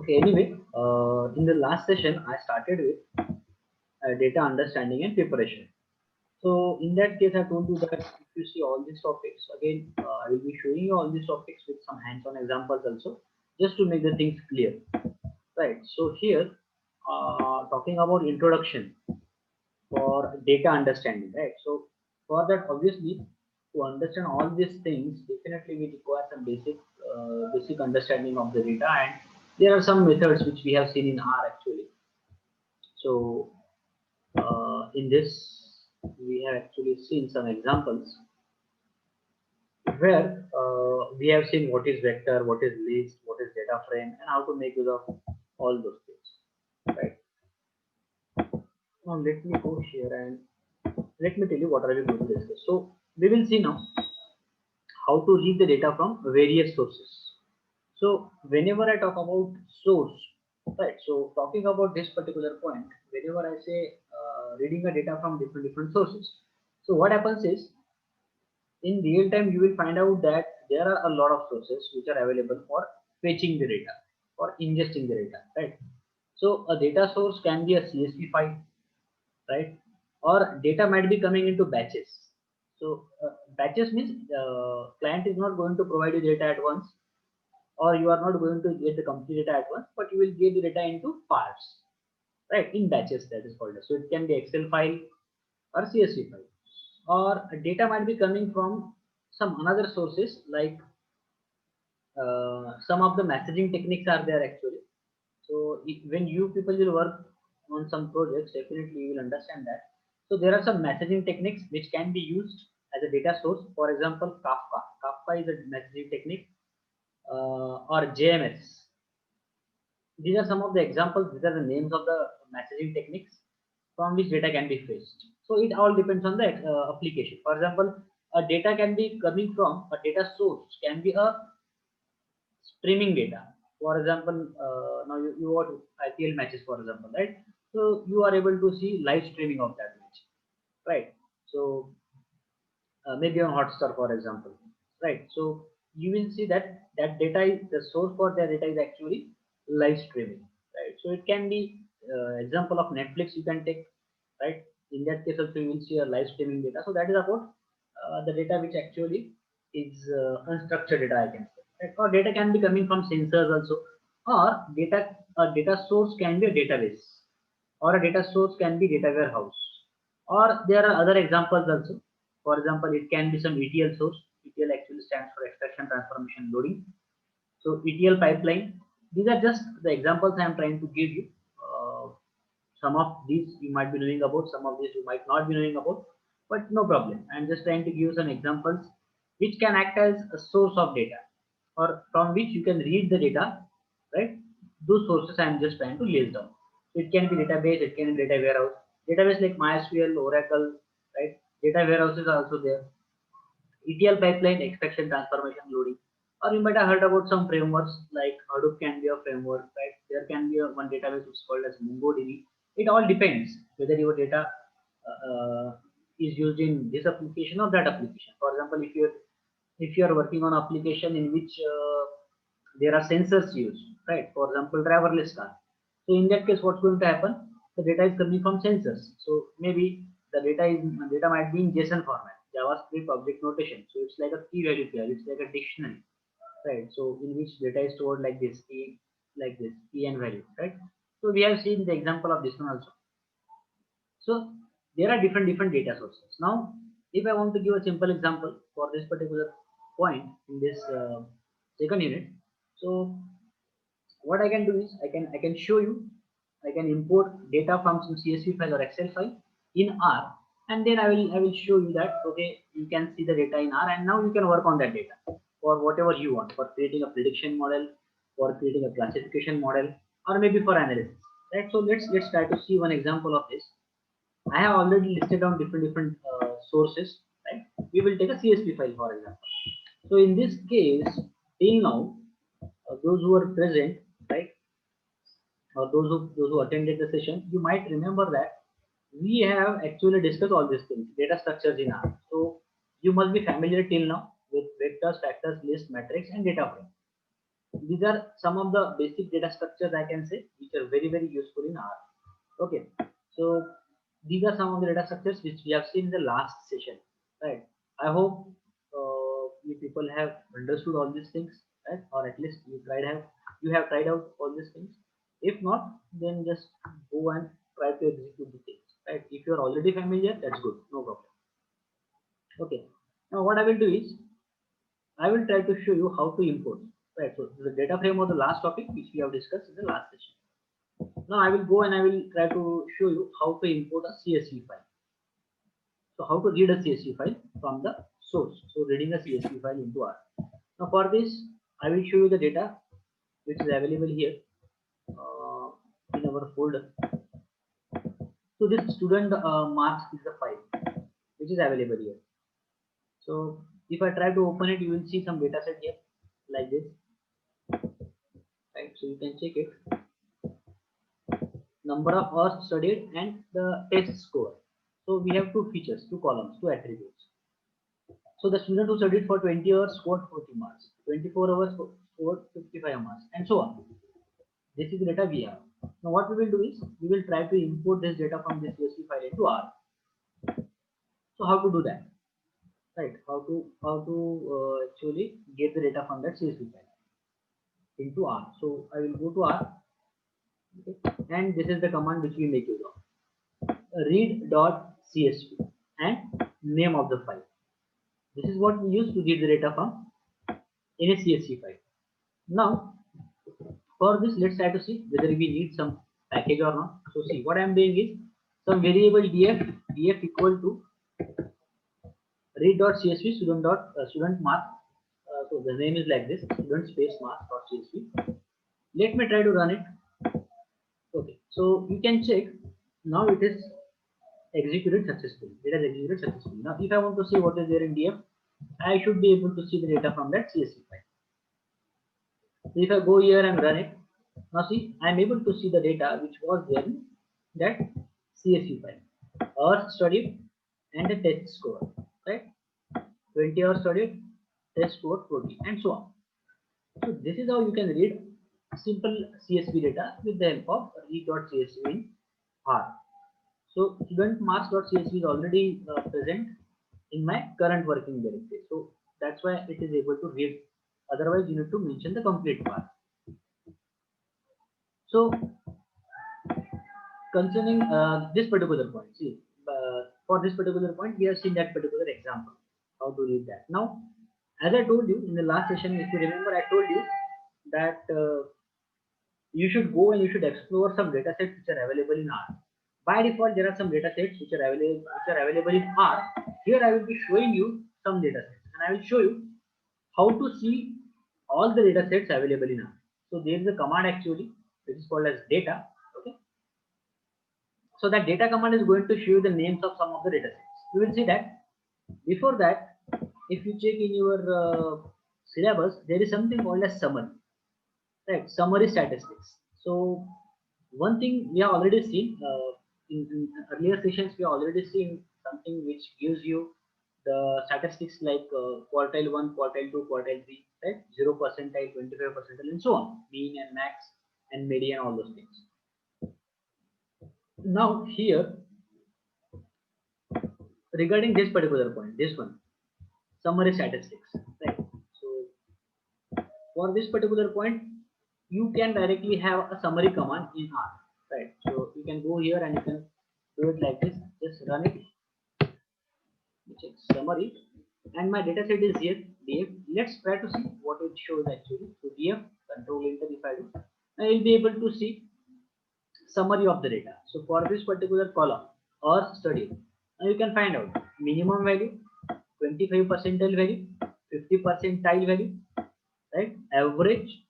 Okay, anyway, in the last session, I started with data understanding and preparation. So in that case, I told you that if you see all these topics, again, I will be showing you all these topics with some hands-on examples also, just to make the things clear, right? So here, talking about introduction for data understanding, right? So for that, obviously, to understand all these things, definitely we require some basic understanding of the data, and there are some methods which we have seen in R actually. So in this, we have actually seen some examples where we have seen what is vector, what is list, what is data frame, and how to make use of all those things, right? Now let me go here and let me tell you what are we going to discuss. So we will see now how to read the data from various sources. So whenever I talk about source, right? So talking about this particular point, whenever I say reading the data from different sources, so what happens is in real time you will find out that there are a lot of sources which are available for fetching the data or ingesting the data, right? So a data source can be a CSV file, right? Or data might be coming into batches. So batches means client is not going to provide you data at once, or you are not going to get the complete data at once, but you will get the data into parts, right? In batches, that is called. So it can be Excel file or CSV file, or data might be coming from some another sources like some of the messaging techniques are there actually. So when you people will work on some projects, definitely you will understand that. So there are some messaging techniques which can be used as a data source. For example, Kafka. Kafka is a messaging technique, or JMS. These are some of the examples. These are the names of the messaging techniques from which data can be fetched. So it all depends on the application. For example, a data can be coming from a data source can be a streaming data. For example, now you watch IPL matches, for example, right? So you are able to see live streaming of that match, right? So maybe on Hotstar, for example, right? So you will see that that data is the source for that data is actually live streaming, right? So it can be example of Netflix you can take, right? In that case also you will see a live streaming data. So that is about the data which actually is unstructured data, I can say, right? Or data can be coming from sensors also, or data a data source can be a database, or a data source can be data warehouse, or there are other examples also. For example, it can be some ETL source. ETL actually stands for extraction, transformation, loading. So ETL pipeline. These are just the examples I am trying to give you. Some of these you might be knowing about, some of these you might not be knowing about, but no problem. I'm just trying to give you some examples which can act as a source of data, or from which you can read the data, right? Those sources I'm just trying to list down. It can be database, it can be data warehouse. Database like MySQL, Oracle, right? Data warehouse is also there. ETL pipeline, extraction, transformation, loading. Or you might have heard about some frameworks like Hadoop can be a framework, right? There can be one database which is called as MongoDB. It all depends whether your data is used in this application or that application. For example, if you are working on application in which there are sensors used, right? For example, driverless car. So in that case, what's going to happen? The data is coming from sensors. So maybe the data might be in JSON format, JavaScript object notation. So it's like a key value pair. It's like a dictionary, right? So in which data is stored like this, key and value, right? So we have seen the example of this one also. So there are different data sources. Now, if I want to give a simple example for this particular point in this second unit, so what I can do is I can show you, I can import data from some CSV file or Excel file in R, and then I will show you that okay, you can see the data in R, and now you can work on that data for whatever you want, for creating a prediction model, for creating a classification model, or maybe for analysis, right? So let's try to see one example of this. I have already listed down different sources, right? We will take a CSV file for example. So in this case, till now, those who are present, right, or those who attended the session, you might remember that we have actually discussed all these things, data structures in R. So you must be familiar till now with vectors, factors, list, matrix, and data frame. these are some of the basic data structures I can say, which are very useful in R. Okay, so these are some of the data structures which we have seen in the last session, right? I hope you people have understood all these things, right? Or at least you have tried out all these things. If not, then just go and try to execute the things, right? If you are already familiar, that's good, no problem. Okay, now what I will do is I will try to show you how to import. Right, so the data frame was the last topic which we have discussed in the last session. Now I will go and I will try to show you how to import a CSV file. So how to read a CSV file from the source. So reading a CSV file into R. Now for this, I will show you the data which is available here in our folder. So this student marks is the file which is available here. So if I try to open it, you will see some data set here like this. Right, so you can check it. Number of hours studied and the test score. So we have two features, two columns, two attributes. So the student who studied for 20 hours scored 40 marks, 24 hours scored 55 marks, and so on. This is the data we have. Now what we will do is we will try to import this data from this CSV file into R. So how to do that? Right? How to actually get the data from that CSV file into R. So I will go to R. Okay. And this is the command which we make use of. Read.csv and name of the file. This is what we use to read the data from in a CSV file. Now, for this, let's try to see whether we need some package or not. So see, what I am doing is some variable df equal to read.csv student mark. So the name is like this, student space mark.csv. Let me try to run it. Okay, so you can check now it is executed successfully. It has executed successfully. Now, if I want to see what is there in df, I should be able to see the data from that CSV file. So if I go here and run it, now see, I am able to see the data which was there in that CSV file. Hours studied and the test score, right? 20 hours studied, test score 40, and so on. So this is how you can read simple CSV data with the help of read.csv in R. So student marks.csv is already present in my current working directory. So that's why it is able to read. Otherwise, you need to mention the complete path. So concerning this particular point, see, for this particular point, we have seen that particular example, how to read that. Now, as I told you in the last session, if you remember, I told you that you should go and you should explore some data sets which are available in R. By default, there are some data sets which are available in R. Here, I will be showing you some data sets, and I will show you how to see all the data sets available in R. So there is a command actually which is called as data. Okay. So that data command is going to show you the names of some of the data sets. You will see that. Before that, if you check in your syllabus, there is something called as summary. Right, summary statistics. So one thing we have already seen in earlier sessions, we have already seen something which gives you the statistics like quartile 1, quartile 2, quartile 3, right? 0 percentile, 25 percentile, and so on, mean and max and median, all those things. Now here, regarding this particular point, this one, summary statistics, right? So for this particular point, you can directly have a summary command in R, right? So you can go here and you can do it like this. Just run it. Check summary, and my data set is here. Df. Let's try to see what it shows actually. So df control enter if I do, I will be able to see summary of the data. So for this particular column or study, now you can find out minimum value, 25 percentile value, 50 percentile value, right? Average,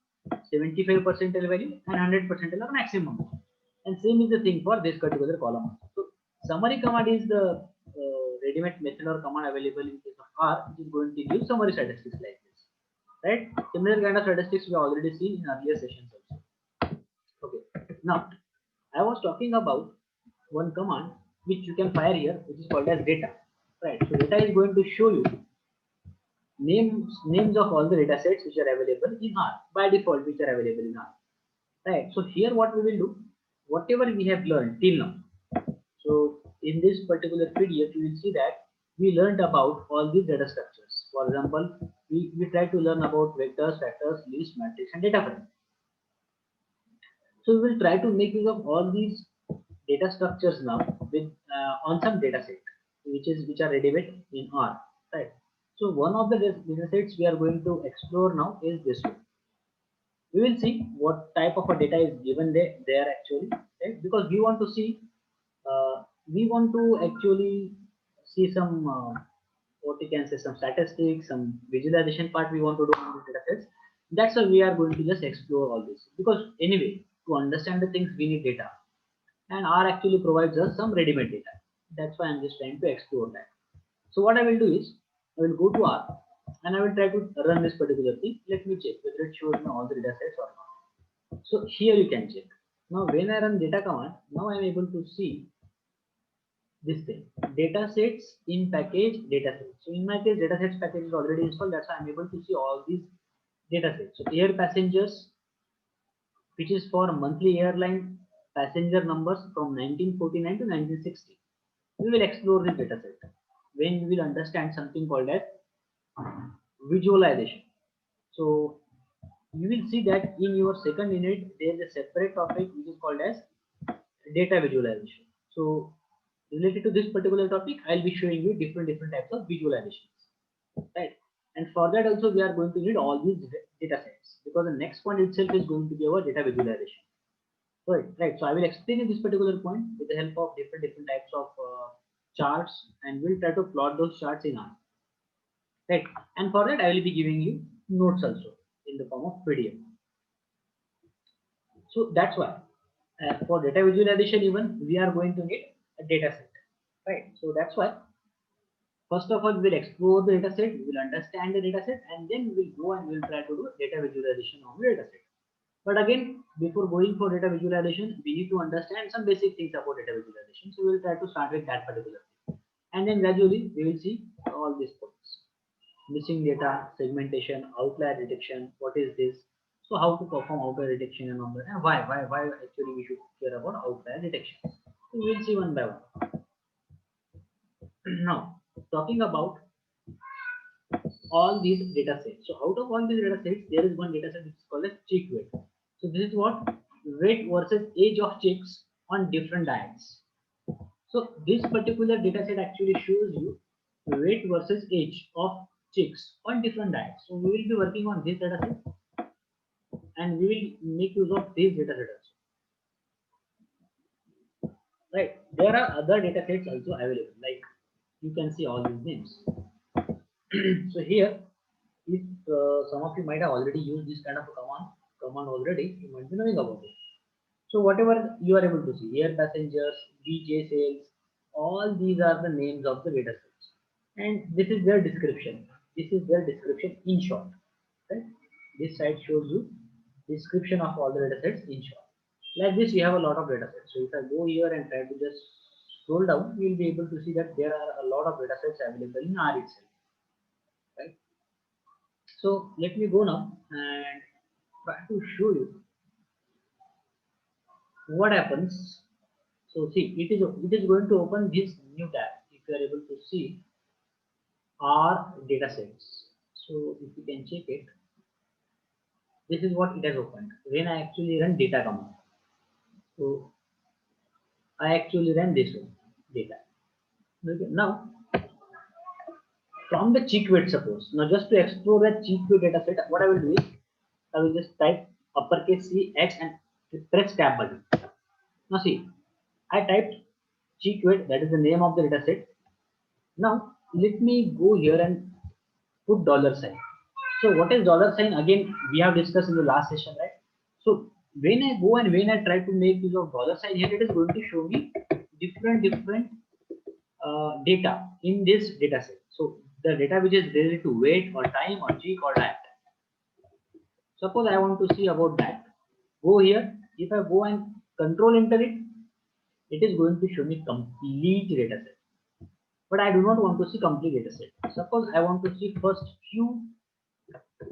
75 percentile value, and 100 percentile or maximum. And same is the thing for this particular column. So summary command is the ready-made method or command available in case of R, which is going to give summary statistics like this, right? Similar kind of statistics we already seen in earlier sessions also. Okay. Now I was talking about one command which you can fire here, which is called as data, right? So data is going to show you names of all the data sets which are available in R by default, which are available in R. Right. So here what we will do, whatever we have learned till now. So in this particular PDF, you will see that we learned about all these data structures. For example, we try to learn about vectors, factors, list, matrix, and data frame. So we will try to make use of all these data structures now with on some data set, which are ready in R. Right. So one of the data sets we are going to explore now is this one. We will see what type of a data is given there actually, right? Because we want to actually see some what you can say, some statistics, some visualization part we want to do on the data sets. That's why we are going to just explore all this, because anyway, to understand the things we need data, and R actually provides us some ready-made data. That's why I'm just trying to explore that. So what I will do is I will go to R and I will try to run this particular thing. Let me check whether it shows me all the data sets or not. So here you can check. Now when I run data command, now I'm able to see this thing, data sets in package data sets. So in my case, data sets package is already installed. That's why I'm able to see all these data sets. So air passengers, which is for monthly airline passenger numbers from 1949 to 1960. We will explore this data set when we will understand something called as visualization. So you will see that in your second unit there is a separate topic which is called as data visualization. So related to this particular topic, I'll be showing you different types of visualizations, right? And for that also we are going to need all these data sets, because the next point itself is going to be our data visualization. Right. So I will explain this particular point with the help of different types of charts, and we'll try to plot those charts in R. Right. And for that I will be giving you notes also in the form of PDF. So that's why for data visualization even we are going to need a data set, right? So that's why first of all we'll explore the data set, we will understand the data set, and then we'll go and we'll try to do data visualization on the data set. But again, before going for data visualization, we need to understand some basic things about data visualization. So we'll try to start with that particular thing, and then gradually we will see all these points: missing data, segmentation, outlier detection. What is this? So how to perform outlier detection and all that, and why actually we should care about outlier detection. So we will see one by one. Now, talking about all these data sets. So out of all these data sets, there is one data set which is called as chick weight. So this is what weight versus age of chicks on different diets. So this particular data set actually shows you weight versus age of chicks on different diets. So we will be working on this data set and we will make use of this data set also. Right. There are other data sets also available. Like you can see all these names. So here, if some of you might have already used this kind of a command already, you might be knowing about it. So whatever you are able to see, air passengers, DJ sales, all these are the names of the data sets, and this is their description. This is their description in short. Right? This side shows you description of all the data sets in short. Like this, we have a lot of data sets. So if I go here and try to just scroll down, you will be able to see that there are a lot of data sets available in R itself. Right? So let me go now and try to show you what happens. So see, it is going to open this new tab. If you are able to see our data sets. So if you can check it, this is what it has opened when I actually run data command. So I actually ran this one data. Okay. Now from the cheek weight, suppose now just to explore that cheek weight data set, what I will do is I will just type uppercase C H and press tab button. Now see, I typed cheek weight, that is the name of the data set. Now let me go here and put dollar sign. So what is dollar sign? Again, we have discussed in the last session, right? So when I go and when I try to make use of dollar sign here, it is going to show me different data in this data set. So the data which is related to weight or time or cheek or diet. Suppose I want to see about that. Go here. If I go and control enter it, it is going to show me complete data set. but I do not want to see complete data set. Suppose I want to see first few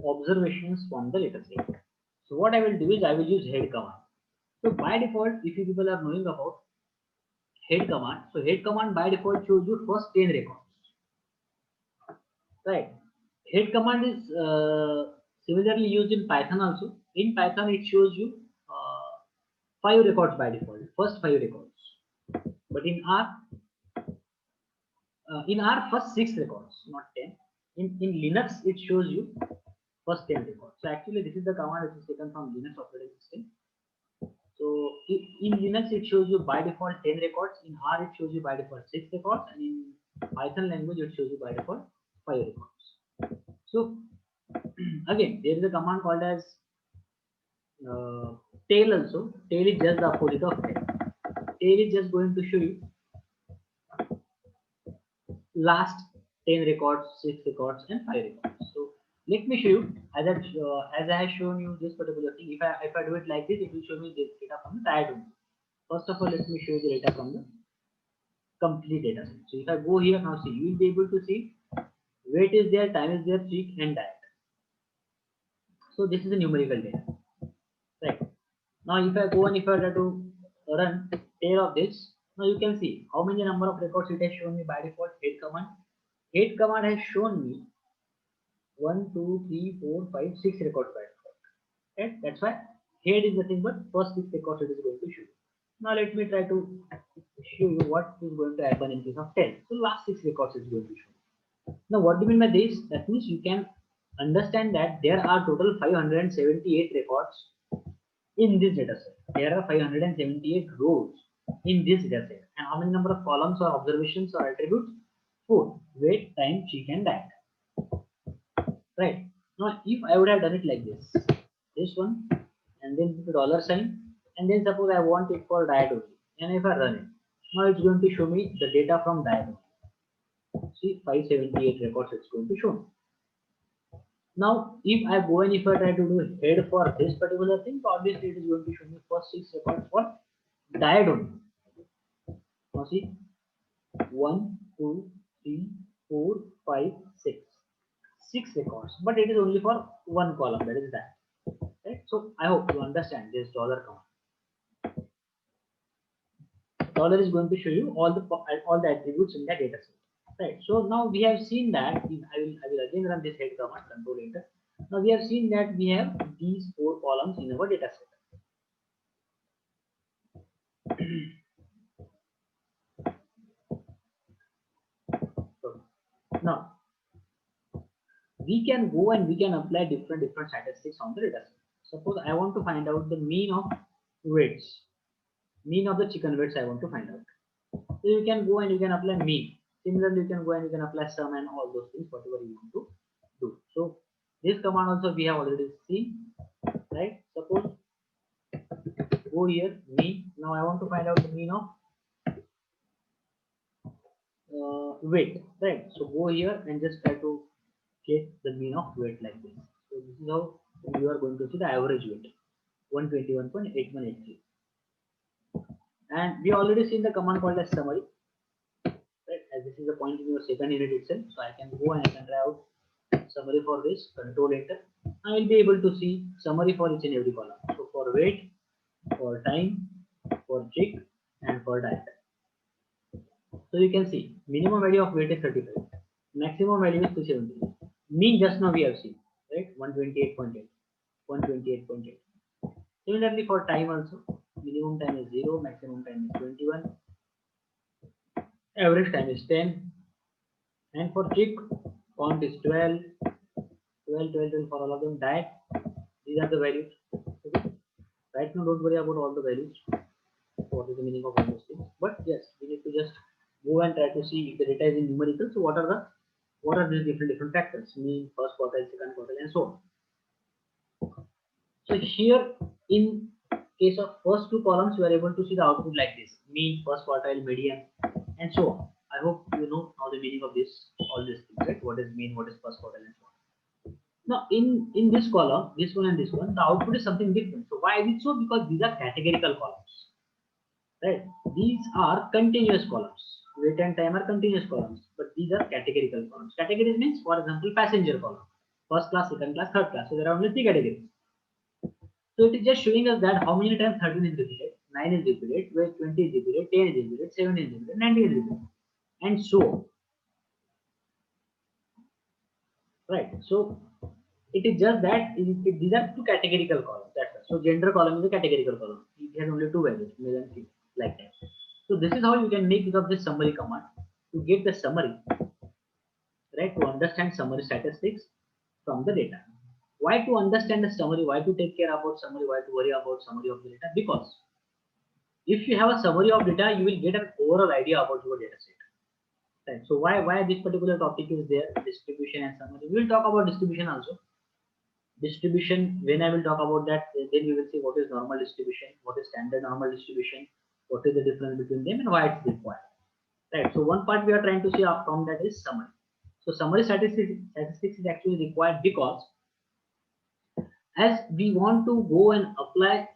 observations from the data set. So what I will do is I will use head command. So by default, if you people are knowing about head command, so head command by default shows you first 10 records, right? Head command is similarly used in Python also. In Python, it shows you 5 records by default, first 5 records. But in R first 6 records, not 10. In Linux, it shows you first 10 records. So actually, this is the command which is taken from Linux operating system. So in Linux, it shows you by default 10 records. In R, it shows you by default 6 records, and in Python language, it shows you by default 5 records. So again, there is a command called as tail also. Tail is just the opposite of head. Tail is just going to show you last 10 records, 6 records, and 5 records. So let me show you as I have shown you this particular thing. If I do it like this, it will show me this data from the diagram. First of all, let me show you the data from the complete data set. So if I go here now, see, you will be able to see weight is there, time is there, cheek and diet. So this is the numerical data, right? Now if I go and if I try to run tail of this, now you can see how many number of records it has shown me by default. Head command. Head command has shown me 1, 2, 3, 4, 5, 6 records by default. Right? That's why head is nothing but first 6 records it is going to show. Now let me try to show you what is going to happen in case of 10. So last 6 records is going to show. Now what do you mean by this? That means you can understand that there are total 578 records in this data set. There are 578 rows in this data set. And how many number of columns or observations or attributes? 4. Weight, time, cheek and diet. Right. Now if I would have done it like this one, and then put a dollar sign, and then suppose I want it for diet only, and if I run it, now it's going to show me the data from diet only. See, 578 records it's going to show me. Now if I go and if I try to do head for this particular thing, so obviously it is going to show me first 6 records for diet only. Now see, 1, 2, 3, 4, 5, 6. 6 records, but it is only for one column, that is that. Right? So I hope you understand this dollar command. Dollar is going to show you all the attributes in the data set. Right. So now we have seen that I will again run this head command, control enter. Now we have seen that we have these 4 columns in our data set. So now we can go and we can apply different statistics on the data set. Suppose I want to find out the mean of weights, mean of the chicken weights I want to find out. So you can go and you can apply mean. Similarly, you can go and you can apply sum and all those things, whatever you want to do. So this command also we have already seen, right? Suppose go here mean. Now I want to find out the mean of weight, right? So go here and just try to get the mean of weight like this. So this is how you are going to see the average weight, 121.8183. And we already seen the command called as summary, right? As this is the point in your second unit itself, so I can go and I can try out summary for this, control enter. I will be able to see summary for each and every column. So for weight, for time, for cheek, and for diet. So you can see minimum value of weight is 35, maximum value is 270. Mean just now we have seen, right? 128.8, 128.8. Similarly for time also, minimum time is 0, maximum time is 21, average time is 10, and for cheek count is 12, 12, 12, 12 for all of them. Diet, these are the values. Okay. Right now don't worry about all the values, what is the meaning of all those things, but yes, we need to just go and try to see if the data is in numerical. So what are these different factors, mean, first quartile, second quartile, and so on. So here in case of first 2 columns, you are able to see the output like this: mean, first quartile, median, and so on. I hope you know now the meaning of this, all these things, right? What is mean, what is first quartile, and so on. Now in this column, this one and this one, the output is something different. So why is it so? Because these are categorical columns, right? These are continuous columns. weight and time are continuous columns, but these are categorical columns. Categories means, for example, passenger column, first class, second class, third class. So there are only 3 categories. So it is just showing us that how many times 13 is repeated, 9 is repeated, 20 is repeated, 10 is repeated, 7 is repeated, 90 is repeated, and so on. Right. So it is just that these are 2 categorical columns. That's it. So gender column is a categorical column. It has only 2 values, male and female, like that. So this is how you can make use of this summary command to get the summary, right? To understand summary statistics from the data. Why to understand the summary? Why to take care about summary? Why to worry about summary of the data? Because if you have a summary of data, you will get an overall idea about your data set. Right. So why this particular topic is there? Distribution and summary. We will talk about distribution also. Distribution, when I will talk about that, then you will see what is normal distribution, what is standard normal distribution, what is the difference between them, and why it's required. Right. So one part we are trying to see from that is summary. So summary statistics is actually required because as we want to go and apply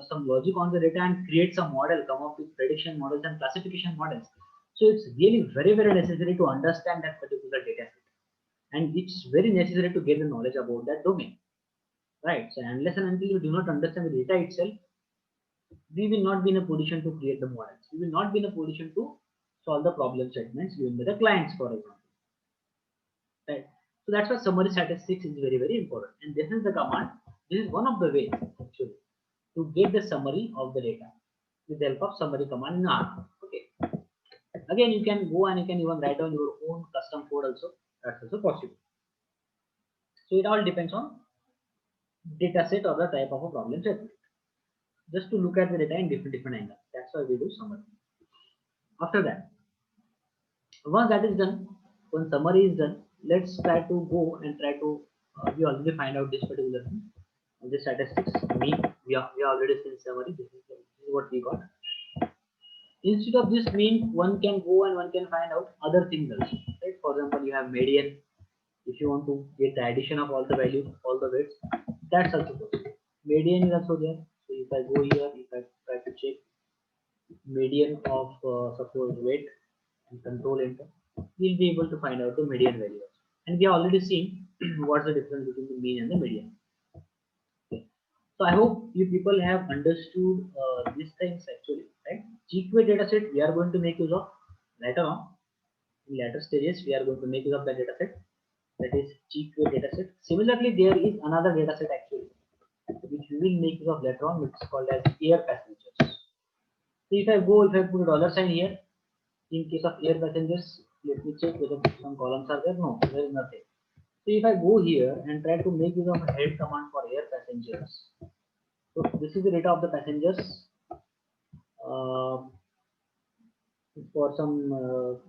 some logic on the data and create some model, come up with prediction models and classification models. So it's really very necessary to understand that particular data set, and it's very necessary to get the knowledge about that domain. Right. So unless and until you do not understand the data itself, we will not be in a position to create the models. We will not be in a position to solve the problem statements given by the clients, for example. Right. So that's why summary statistics is very important. And this is the command. This is one of the ways actually to get the summary of the data with the help of summary command in R. Okay. Again, you can go and you can even write down your own custom code also. That's also possible. So it all depends on data set or the type of a problem statement. Just to look at the data in different angles. That's why we do summary. After that, once that is done, when summary is done, let's try to go and try to we already find out this particular thing. The statistics mean we already seen summary. This is what we got. Instead of this mean, one can go and one can find out other things also. Right? For example, you have median. If you want to get the addition of all the values, all the weights, that's also possible. Median is also there. So if I go here, if I try to check median of suppose weight and control enter, we'll be able to find out the median value. And we have already seen what's the difference between the mean and the median. Okay. So I hope you people have understood these things actually, right? GQA dataset we are going to make use of later on. In later stages, we are going to make use of that dataset. That is GQA dataset. Similarly, there is another dataset actually, which we will make use of later on, which is called as air passengers. So if I put a dollar sign here, in case of air passengers, let me check whether some columns are there. No, there is nothing. So if I go here and try to make use of a head command for air passengers, so this is the data of the passengers for some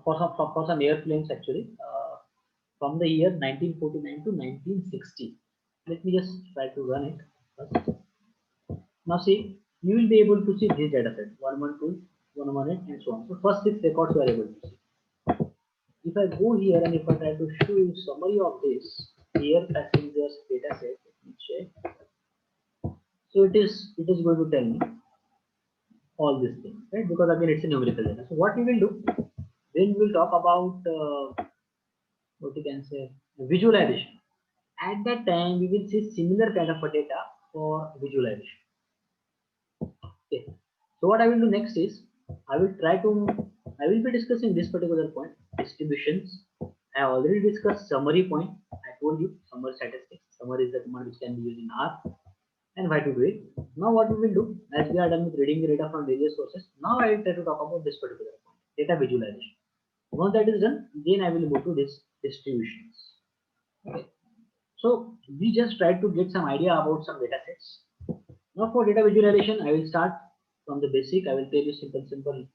for some airplanes actually from the year 1949 to 1960. Let me just try to run it first. Now see, you will be able to see this data set 112, 118 and so on. So first 6 records you are able to see. If I go here and if I try to show you summary of this air passengers data set, let me check. So it is going to tell me all these things, right? Because again it's a numerical data. So what we will do, then we will talk about what you can say visualization. At that time we will see similar kind of a data for visualization. Okay. So what I will do next is I will be discussing this particular point, distributions. I have already discussed summary point. I told you summary statistics. Summary is the command which can be used in R, and why to do it. Now what we will do, as we are done with reading the data from various sources, now I will try to talk about this particular point, data visualization. Once that is done, then I will move to this distributions. Okay. So we just try to get some idea about some data sets. Now for data visualization, I will start from the basic. I will tell you simple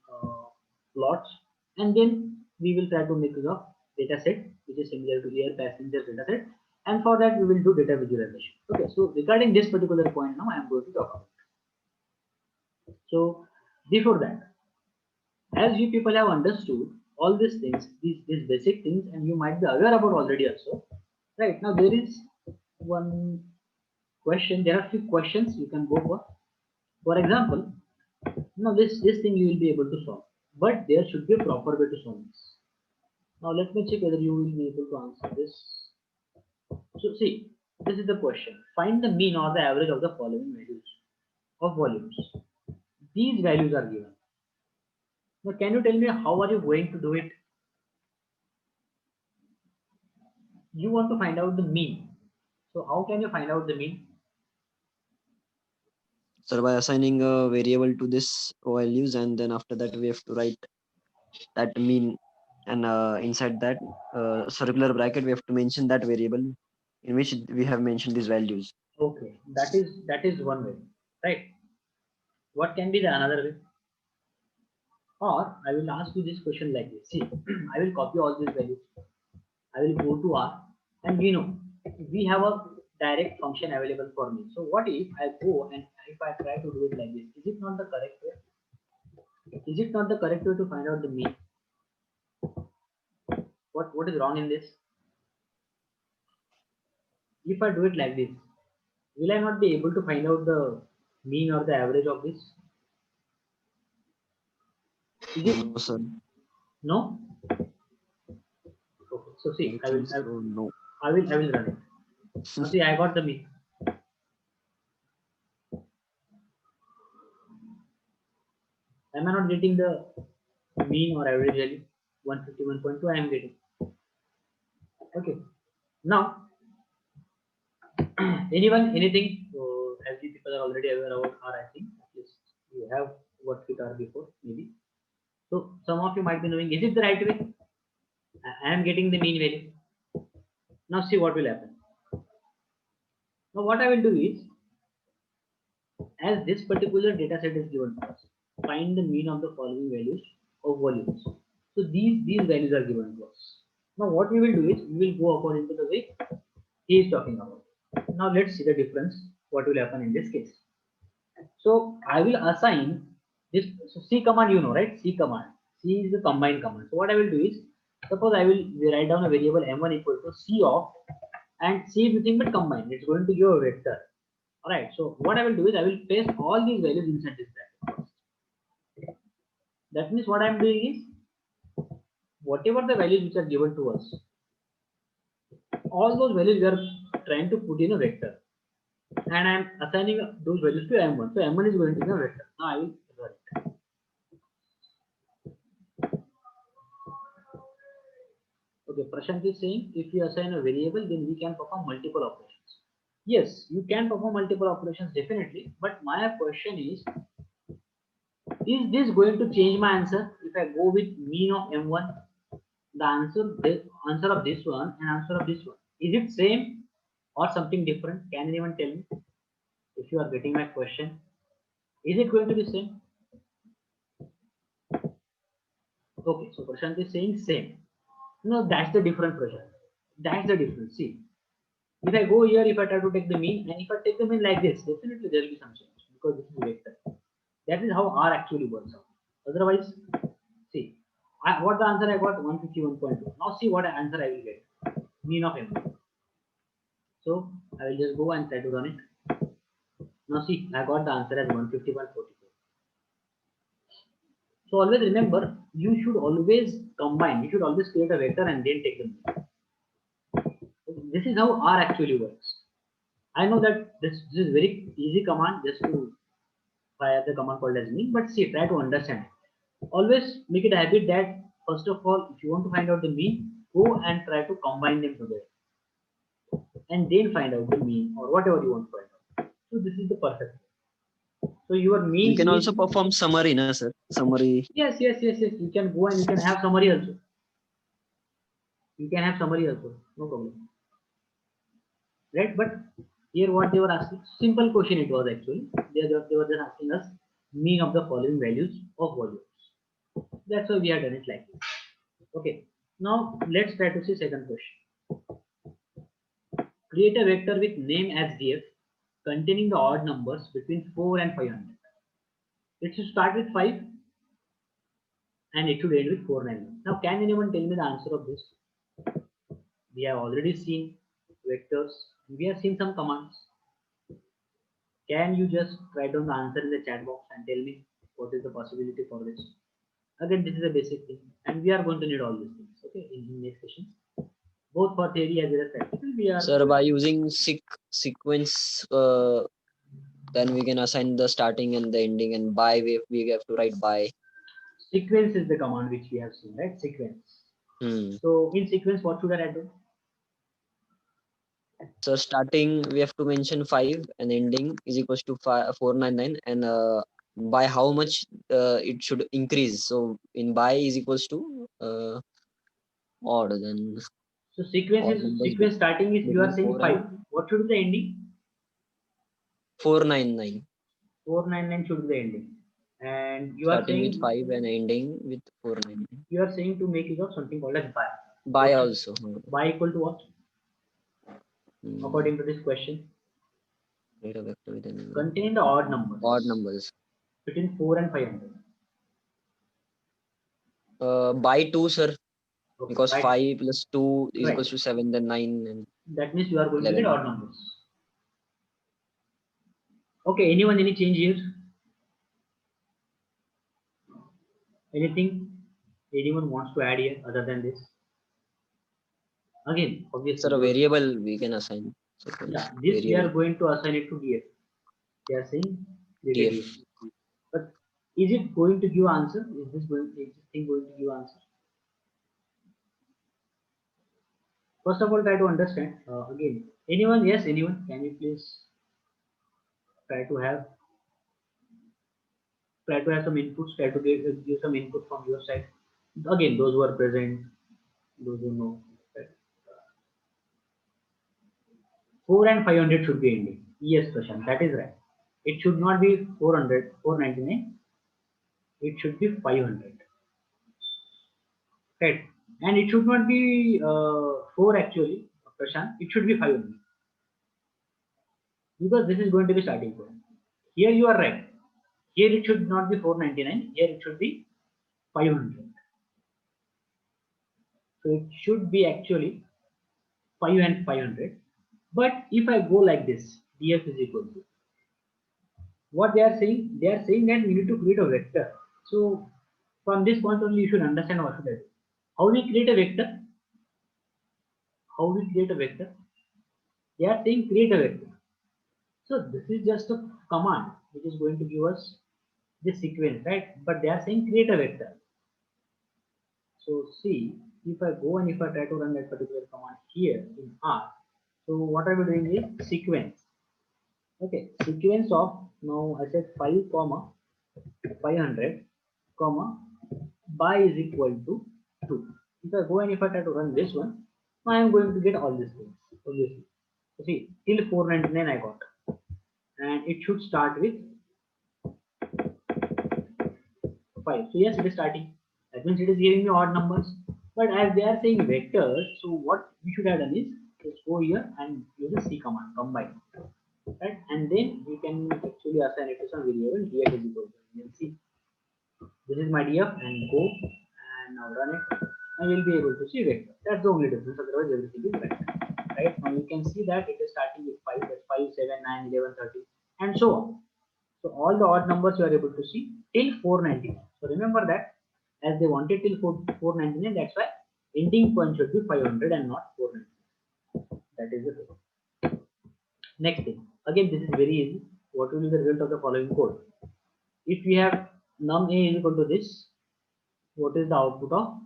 plots, and then we will try to make use of data set which is similar to air passenger data set, and for that we will do data visualization. Okay, so regarding this particular point now I am going to talk about. So before that, as you people have understood all these things, these basic things, and you might be aware about already also, right? Now there is one question. There are few questions you can go for. For example, Now this thing you will be able to solve, but there should be a proper way to solve this. Now let me check whether you will be able to answer this. So see, this is the question. Find the mean or the average of the following values of volumes. These values are given. Now can you tell me how are you going to do it? You want to find out the mean. So how can you find out the mean? So by assigning a variable to this values, and then after that we have to write that mean, and inside that circular bracket we have to mention that variable in which we have mentioned these values. Okay, that is one way, right? What can be the another way? Or I will ask you this question like this. See, I will copy all these values. I will go to R, and we know we have a direct function available for me. So what if I go and if I try to do it like this? Is it not the correct way? Is it not the correct way to find out the mean? What is wrong in this? If I do it like this, will I not be able to find out the mean or the average of this? Is it No, sir. no? Okay. So see, I think so. No. I will run it. Now see, I got the mean. Am I not getting the mean or average value? 151.2 I am getting. Okay. Now, anyone, anything? So, as you people are already aware about R, I think at least you have worked with R before, maybe. So, some of you might be knowing, is it the right way? I am getting the mean value. Now, see what will happen. Now, what I will do is, as this particular data set is given to us, find the mean of the following values of volumes. So, these values are given to us. Now, what we will do is, we will go according to the way he is talking about. Now, let's see the difference. What will happen in this case? So I will assign this. So C command, you know, right? C command. C is the combine command. So what I will do is, suppose I will write down a variable m1 equal to C of, and C is nothing but combine. It's going to give a vector. All right. So what I will do is I will paste all these values inside this bracket. That means what I am doing is, whatever the values which are given to us, all those values we are trying to put in a vector, and I am assigning those values to m1. So m1 is going to be a vector. Now I will run it. Okay, Prashant is saying if you assign a variable, then we can perform multiple operations. Yes, you can perform multiple operations definitely, but my question is this going to change my answer if I go with mean of m1? The answer of this one and answer of this one, is it same or something different? Can anyone tell me if you are getting my question? Is it going to be same? Okay, so Prashant is saying same. No, that's the difference, Prashant. That's the difference. See, if I go here, if I try to take the mean, and if I take the mean like this, definitely there will be some change because this is vector. That is how R actually works out. Otherwise, see, what the answer I got 151.2. Now see what answer I will get. Mean of M. So I will just go and try to run it. Now see, I got the answer as 151.44. So always remember, you should always combine. You should always create a vector and then take the mean. This is how R actually works. I know that this is very easy command just to fire the command called as mean, but see, try to understand it. Always make it a habit that first of all, if you want to find out the mean, go and try to combine them together and then find out the mean or whatever you want to find out. So this is the perfect. So your We can also mean, perform summary, na sir? Summary. yes. You can go and you can have summary also. You can have summary also, no problem, right? But here what they were asking, simple question it was actually. They were just asking us mean of the following values of volumes. That's why we have done it like this. Okay. Now let's try to see second question. Create a vector with name as df containing the odd numbers between 4 and 500. It should start with 5 and it should end with 491. Now can anyone tell me the answer of this? We have already seen vectors. We have seen some commands. Can you just write down the answer in the chat box and tell me? What is the possibility for this? Again, this is a basic thing, and we are going to need all these things. Okay, in next session, both for theory as well as practical, we are. Sir, by using sequence, then we can assign the starting and the ending, and by we have to write by. Sequence is the command which we have seen, right? Sequence. Hmm. So in sequence, what should I do? So starting we have to mention 5 and ending is equals to 499, and by how much it should increase. So in by is equals to odd, then So sequence odd is numbers sequence starting is you are between saying 4 5. and What should be the ending? 499. 499 should be the ending. And you are Starting with saying 5 and ending with 499. you are saying to make use of something called as by. By What also. by equal to what? Hmm. According to this question, Create a vector with an contain the odd numbers odd numbers. between 4 and 500. By 2, sir, Okay, because right. 5 plus 2 is Right. equals to 7, then 9 and That means you are going to 11. get odd numbers. Okay, anyone any change here? Anything anyone wants to add here other than this? Again, obviously, Sir, a variable we can assign. Sequence. yeah, this we Variable. are going to assign it to df. They are saying create a df. df. But is it going to give answer? Is this thing going to give answer? First of all, try to understand. Again, anyone? Yes, anyone? Can you please try to have some inputs? Try to give some input from your side. Again, those who are present, those who know. Right? 4 and 500 should be ending. Yes, Prashant, that is right. It should not be 400, 499. It should be 500. Right. And it should not be 4 actually, Prashant. It should be 500. Because this is going to be starting point. Here you are right. Here it should not be 499. Here it should be 500. So it should be actually 5 and 500. But if I go like this, df is equal to what they are saying that we need to create a vector. So from this point only you should understand what should I do. How we create a vector? How we create a vector? They are saying create a vector. So this is just a command which is going to give us this sequence, right? But they are saying create a vector. So see, if I go and if I try to run that particular command here in R, so what I will doing is sequence. Okay, sequence of now I said 5 comma 500 comma by is equal to 2. If I go and if I try to run this one, I am going to get all these things obviously. So see, till 499 I got, and it should start with 5. So yes, it is starting. That means it is giving me odd numbers. But as they are saying vectors, so what we should have done is just go here and use the C command, combine. Right? And then we can actually assign it to some variable df is equal to. You can see this is my df and go and now run it. And you'll be able to see vector. That's the only difference. Otherwise, everything is vector. Right? Now you can see that it is starting with 5, that's 5, 7, 9, 11, 13, and so on. So all the odd numbers you are able to see till 499. So remember that as they wanted till 499, that's why ending point should be 500 and not 499. That is the thing. Next thing. Again, this is very easy. What will be the result of the following code? If we have num a is equal to this, what is the output of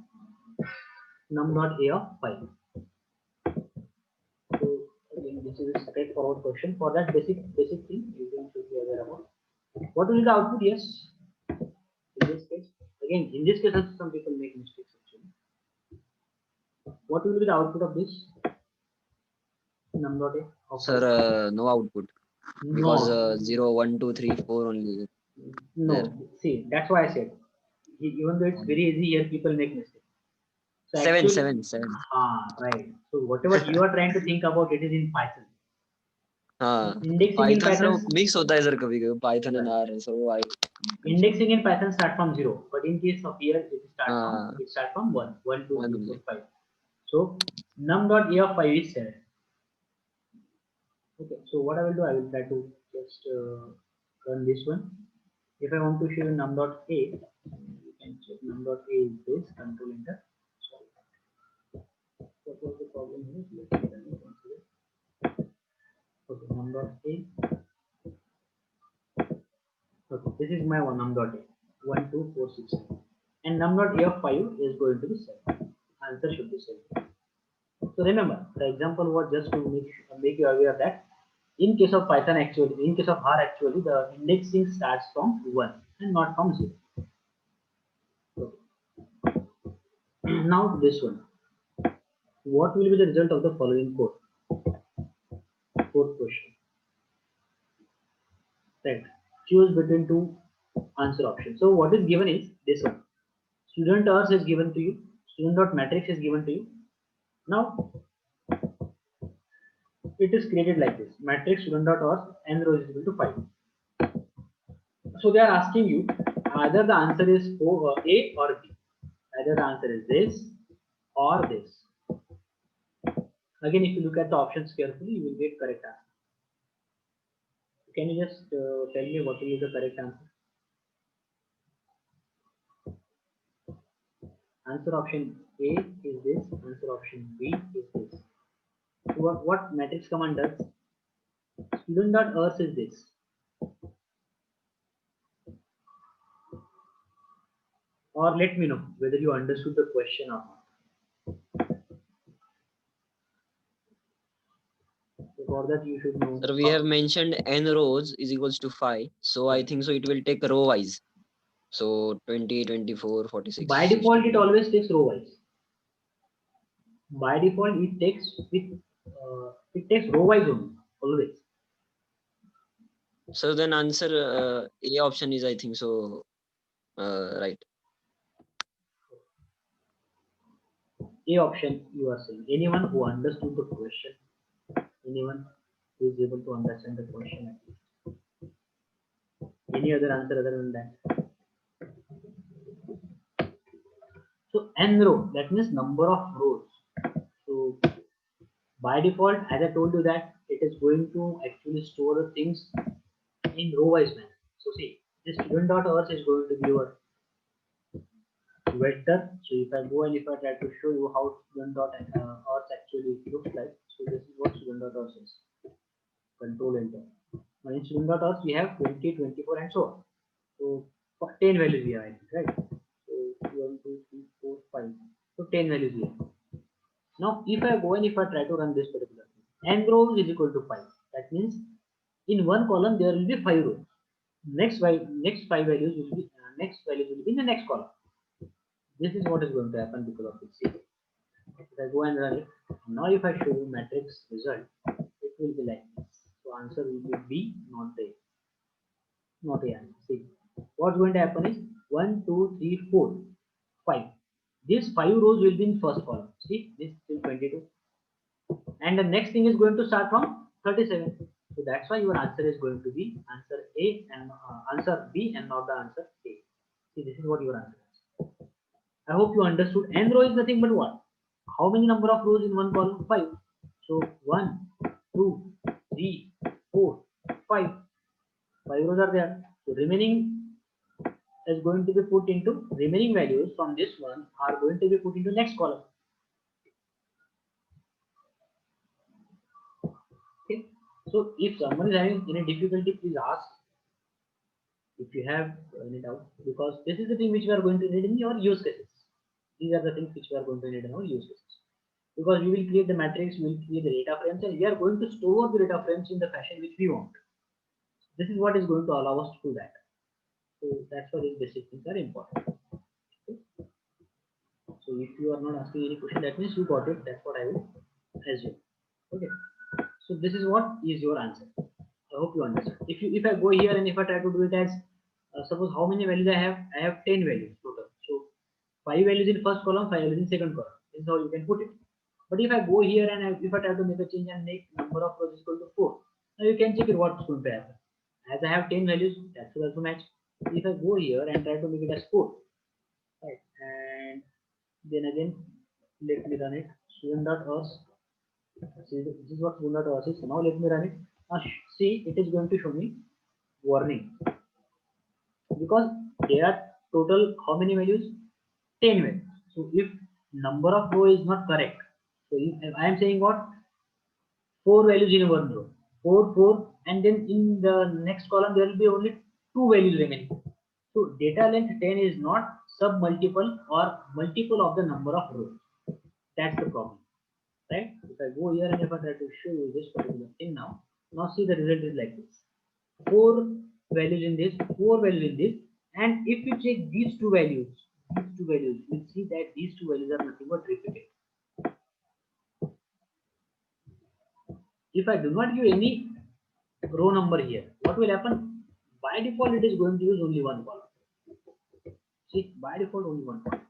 num dot a of 5? So again, this is a straightforward question. For that basic thing, you should be aware about. What will be the output? Yes. In this case, again, in this case, also some people make mistakes actually. What will be the output of this? Num dot a of Sir, no output because no, 0, 1, 2, 3, 4 only there. no. See, that's why I said even though it's very easy, here people make mistakes. So 7, actually, 7, 7. right. So whatever you are trying to think about, it is in Python. हाँ Indexing in Python sir Python, mix होता है sir कभी कभी Python and right. Are so I Indexing in Python start from 0, but in case of here, हाँ it start from 1, 1, 2, 1 3, 4, only 5. So num dot a of 5 is 7. Okay, so what I will do, I will try to just run this one. If I want to show you num dot a, you can check num dot a is this, control enter. What was the problem here? Let me consider. Okay, num dot a. Okay, this is my one num dot a. 1, 2, 4, 6, 7. And num dot a of 5 is going to be 7. Answer should be 7. So remember, the example was just to make you aware that in case of Python actually, in case of R actually, the indexing starts from 1 and not from 0. Okay. Now this one. What will be the result of the following code? Fourth question. Right. Choose between two answer options. So what is given is this one. Student hours is given to you. Student dot matrix is given to you. Now it is created like this. Matrix student dot hours n row is equal to 5. So they are asking you either the answer is A or B. Either the answer is this or this. Again, if you look at the options carefully, you will get correct answer. Can you just tell me what will be the correct answer? Answer option A is this. Answer option B is this. So what matrix command does? Student dot earth is this. Or let me know whether you understood the question or not. So for that you should know. Sir, we have mentioned n rows is equals to 5. So I think so it will take row wise. So 20, 24, 46. By default, it always takes row wise. By default, it takes row wise only, always. So then answer A option is I think so right. A option you are saying. Anyone who understood the question, anyone who is able to understand the question at least. Any other answer other than that? So n row, that means number of rows. So by default, as I told you that it is going to actually store the things in row wise manner. So see, this student dot earth is going to be your vector. So if I go and if I try to show you how student dot earth actually looks like, so this is what student dot earth is. Control enter. Now in student dot earth we have 20, 24 and so on. So for 10 values we have, I think, right? So 1, 2, 3, 4, 5. So 10 values we have. Now if I go and if I try to run this particular thing, n rows is equal to 5. That means in one column there will be 5 rows. Next 5 values will be next values will be in the next column. This is what is going to happen because of this. If I go and run it, now if I show you matrix result, it will be like this. So answer will be B, not A. Not A answer. See, what's going to happen is 1, 2, 3, 4, 5. These 5 rows will be in first column. See, this is 22. And the next thing is going to start from 37. So that's why your answer is going to be answer A and answer B and not the answer A. See, this is what your answer is. I hope you understood. N row is nothing but what? How many number of rows in one column? 5. So 1, 2, 3, 4, 5. 5 rows are there. So remaining is going to be put into remaining values from this one are going to be put into next column. Okay. So if someone is having any difficulty, please ask. If you have any doubt, because this is the thing which we are going to need in your use cases. These are the things which we are going to need in our use cases. Because we will create the matrix, we will create the data frames, and we are going to store the data frames in the fashion which we want. This is what is going to allow us to do that. So that's why these basic things are important. Okay. So if you are not asking any question, that means you got it. That's what I will assume. Okay. So this is what is your answer. I hope you understand. If I go here and if I try to do it as suppose how many values I have 10 values total. So 5 values in first column, 5 values in second column. This is how you can put it. But if I go here and if I try to make a change and make number of rows equal to 4, now you can check it what's going to happen. As I have 10 values, that will also match. If I go here and try to make it as 4, right, and then again let me run it. Student.earth. See, this is what student.earth is. So now let me run it. Now see, it is going to show me warning. because there are total how many values? 10 values. So if number of row is not correct, so if I am saying what? 4 values in one row, 4, 4, and then in the next column there will be only 2 values remaining. So data length 10 is not sub multiple or multiple of the number of rows. That's the problem, right? If I go here and if I try to show you this particular thing now see the result is like this: 4 values in this, 4 values in this, and if you check these two values, you see that these two values are nothing but repeated. If I do not give any row number here, what will happen? By default, it is going to use only one column. See, by default, only one column.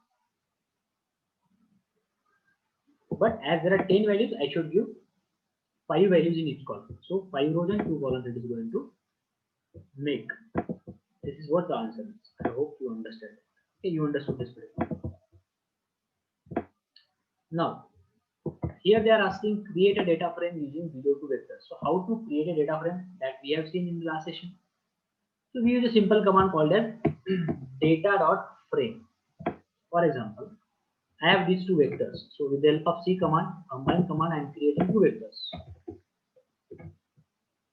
But as there are 10 values, I should give 5 values in each column. So 5 rows and 2 columns it is going to make. This is what the answer is. I hope you understand. Okay, you understood this pretty. Now, here they are asking create a data frame using below two vectors. So how to create a data frame that we have seen in the last session? So we use a simple command called as data.frame. For example, I have these two vectors. So with the help of C command, combine command, I am creating two vectors.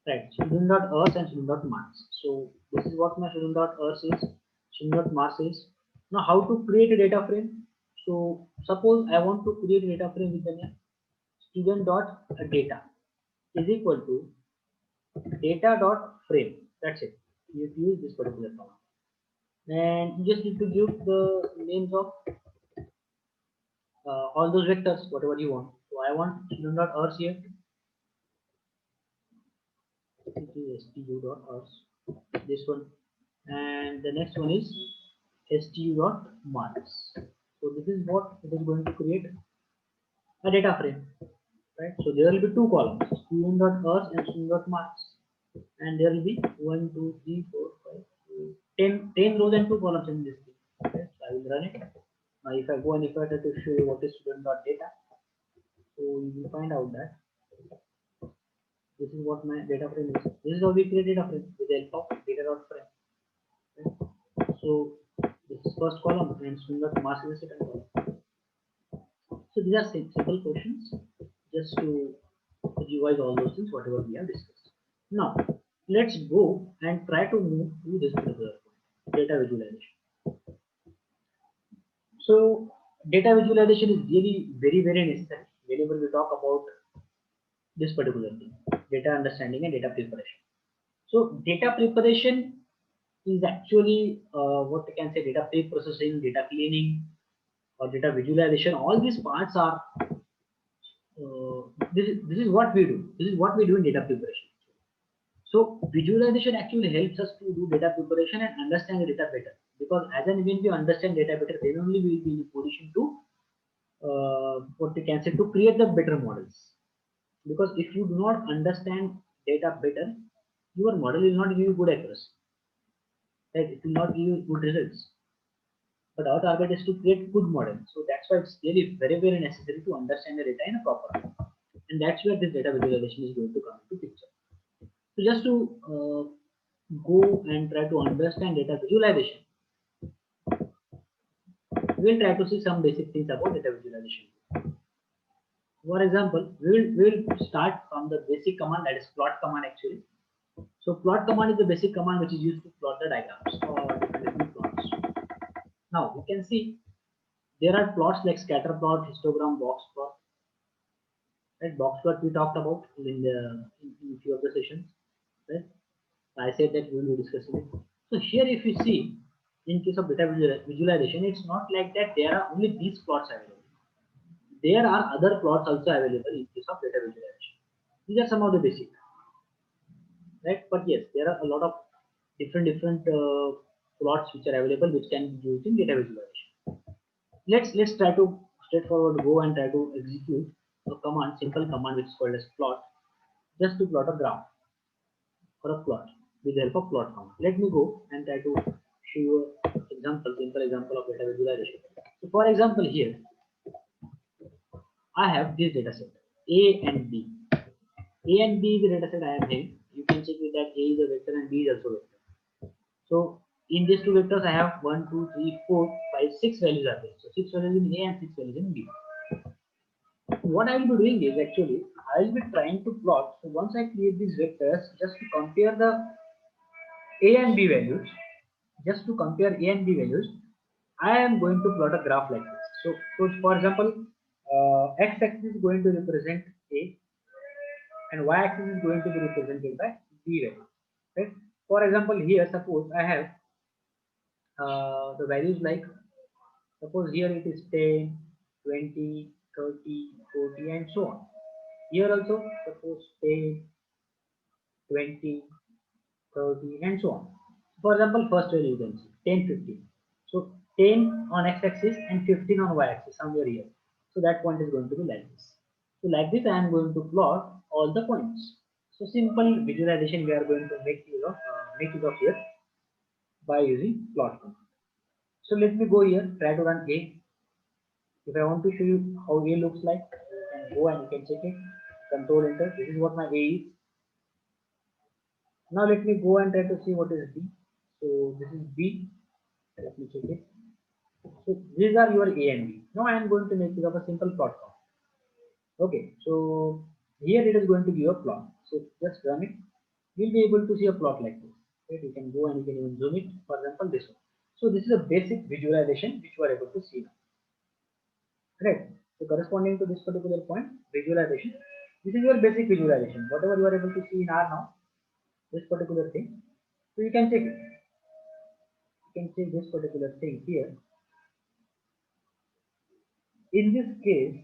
Right, student.earth and student.marks. So this is what my student.earth is, student.marks is. Now how to create a data frame? So suppose I want to create a data frame with the name student.data is equal to data.frame. That's it. You use this particular command. And you just need to give the names of all those vectors, whatever you want. So I want student.earth here. stu.earth. This one. And the next one is stu.marks. So this is what it is going to create a data frame. Right, so there will be two columns, student.earth and student.marks, and there will be 1, 2, 3, 4, 5, 10 rows and 2 columns in this thing. Okay, so I will run it. Now if I go and if I try to show you what is student.data, so you will find out that this is what my data frame is. This is how we create data frame with the help of data.frame. Okay. So this is first column and student.marks is the second column. So these are simple questions just to revise all those things whatever we have discussed. Now let's go and try to move to this particular point, data visualization. So data visualization is really very necessary whenever we talk about this particular thing, data understanding and data preparation. So data preparation is actually what we can say, data pre-processing, data cleaning, or data visualization. All these parts are this is what we do. This is what we do in data preparation. So visualization actually helps us to do data preparation and understand the data better. Because as and when we understand data better, then only we will be in a position to what we can say, to create the better models. Because if you do not understand data better, your model will not give you good accuracy. Right? It will not give you good results. But our target is to create good models. So that's why it's really very necessary to understand the data in a proper way. And that's where this data visualization is going to come into picture. So just to go and try to understand data visualization, we'll try to see some basic things about data visualization. For example, we'll start from the basic command, that is plot command actually. So plot command is the basic command which is used to plot the diagrams or different plots. Now you can see there are plots like scatter plot, histogram, box plot. Right, box plot we talked about in few of the sessions. Right, I said that we will be discussing it. So here, if you see, in case of data visualization, it's not like that there are only these plots available. There are other plots also available in case of data visualization. These are some of the basic, right? But yes, there are a lot of different plots which are available which can be used in data visualization. Let's try to straightforward go and try to execute a command, simple command which is called as plot, just to plot a graph or a plot with the help of plot command. Let me go and try to show you an example, simple example of data visualization. So for example here, I have this data set A and B. A and B is the data set I am having. You can check with that A is a vector and B is also a vector. So In these two vectors, I have 1, 2, 3, 4, 5, 6 values are there. So 6 values in A and 6 values in B. What I will be doing is actually I will be trying to plot. So once I create these vectors, just to compare the A and B values, just to compare A and B values, I am going to plot a graph like this. So for example, x-axis is going to represent A and y-axis is going to be represented by B value. Right? For example, here suppose I have the values like, suppose here it is 10, 20, 30, 40 and so on. Here also suppose 10, 20, 30 and so on. For example, first value you can see 10, 15. So 10 on x-axis and 15 on y-axis somewhere here. So that point is going to be like this. So like this I am going to plot all the points. So simple visualization we are going to make use of here by using plot command. So let me go here, try to run A. If I want to show you how A looks like, you can go and you can check it. Control enter. This is what my A is. Now let me go and try to see what is B. So this is B. Let me check it. So these are your A and B. Now I am going to make use of a simple plot count. Okay, so here it is going to give a plot. So just run it. You'll be able to see a plot like this. Right? You can go and you can even zoom it. For example, this one. So this is a basic visualization which you are able to see now. Right. So corresponding to this particular point, visualization. This is your basic visualization. Whatever you are able to see in R now, this particular thing. So you can check it. You can check this particular thing here. In this case,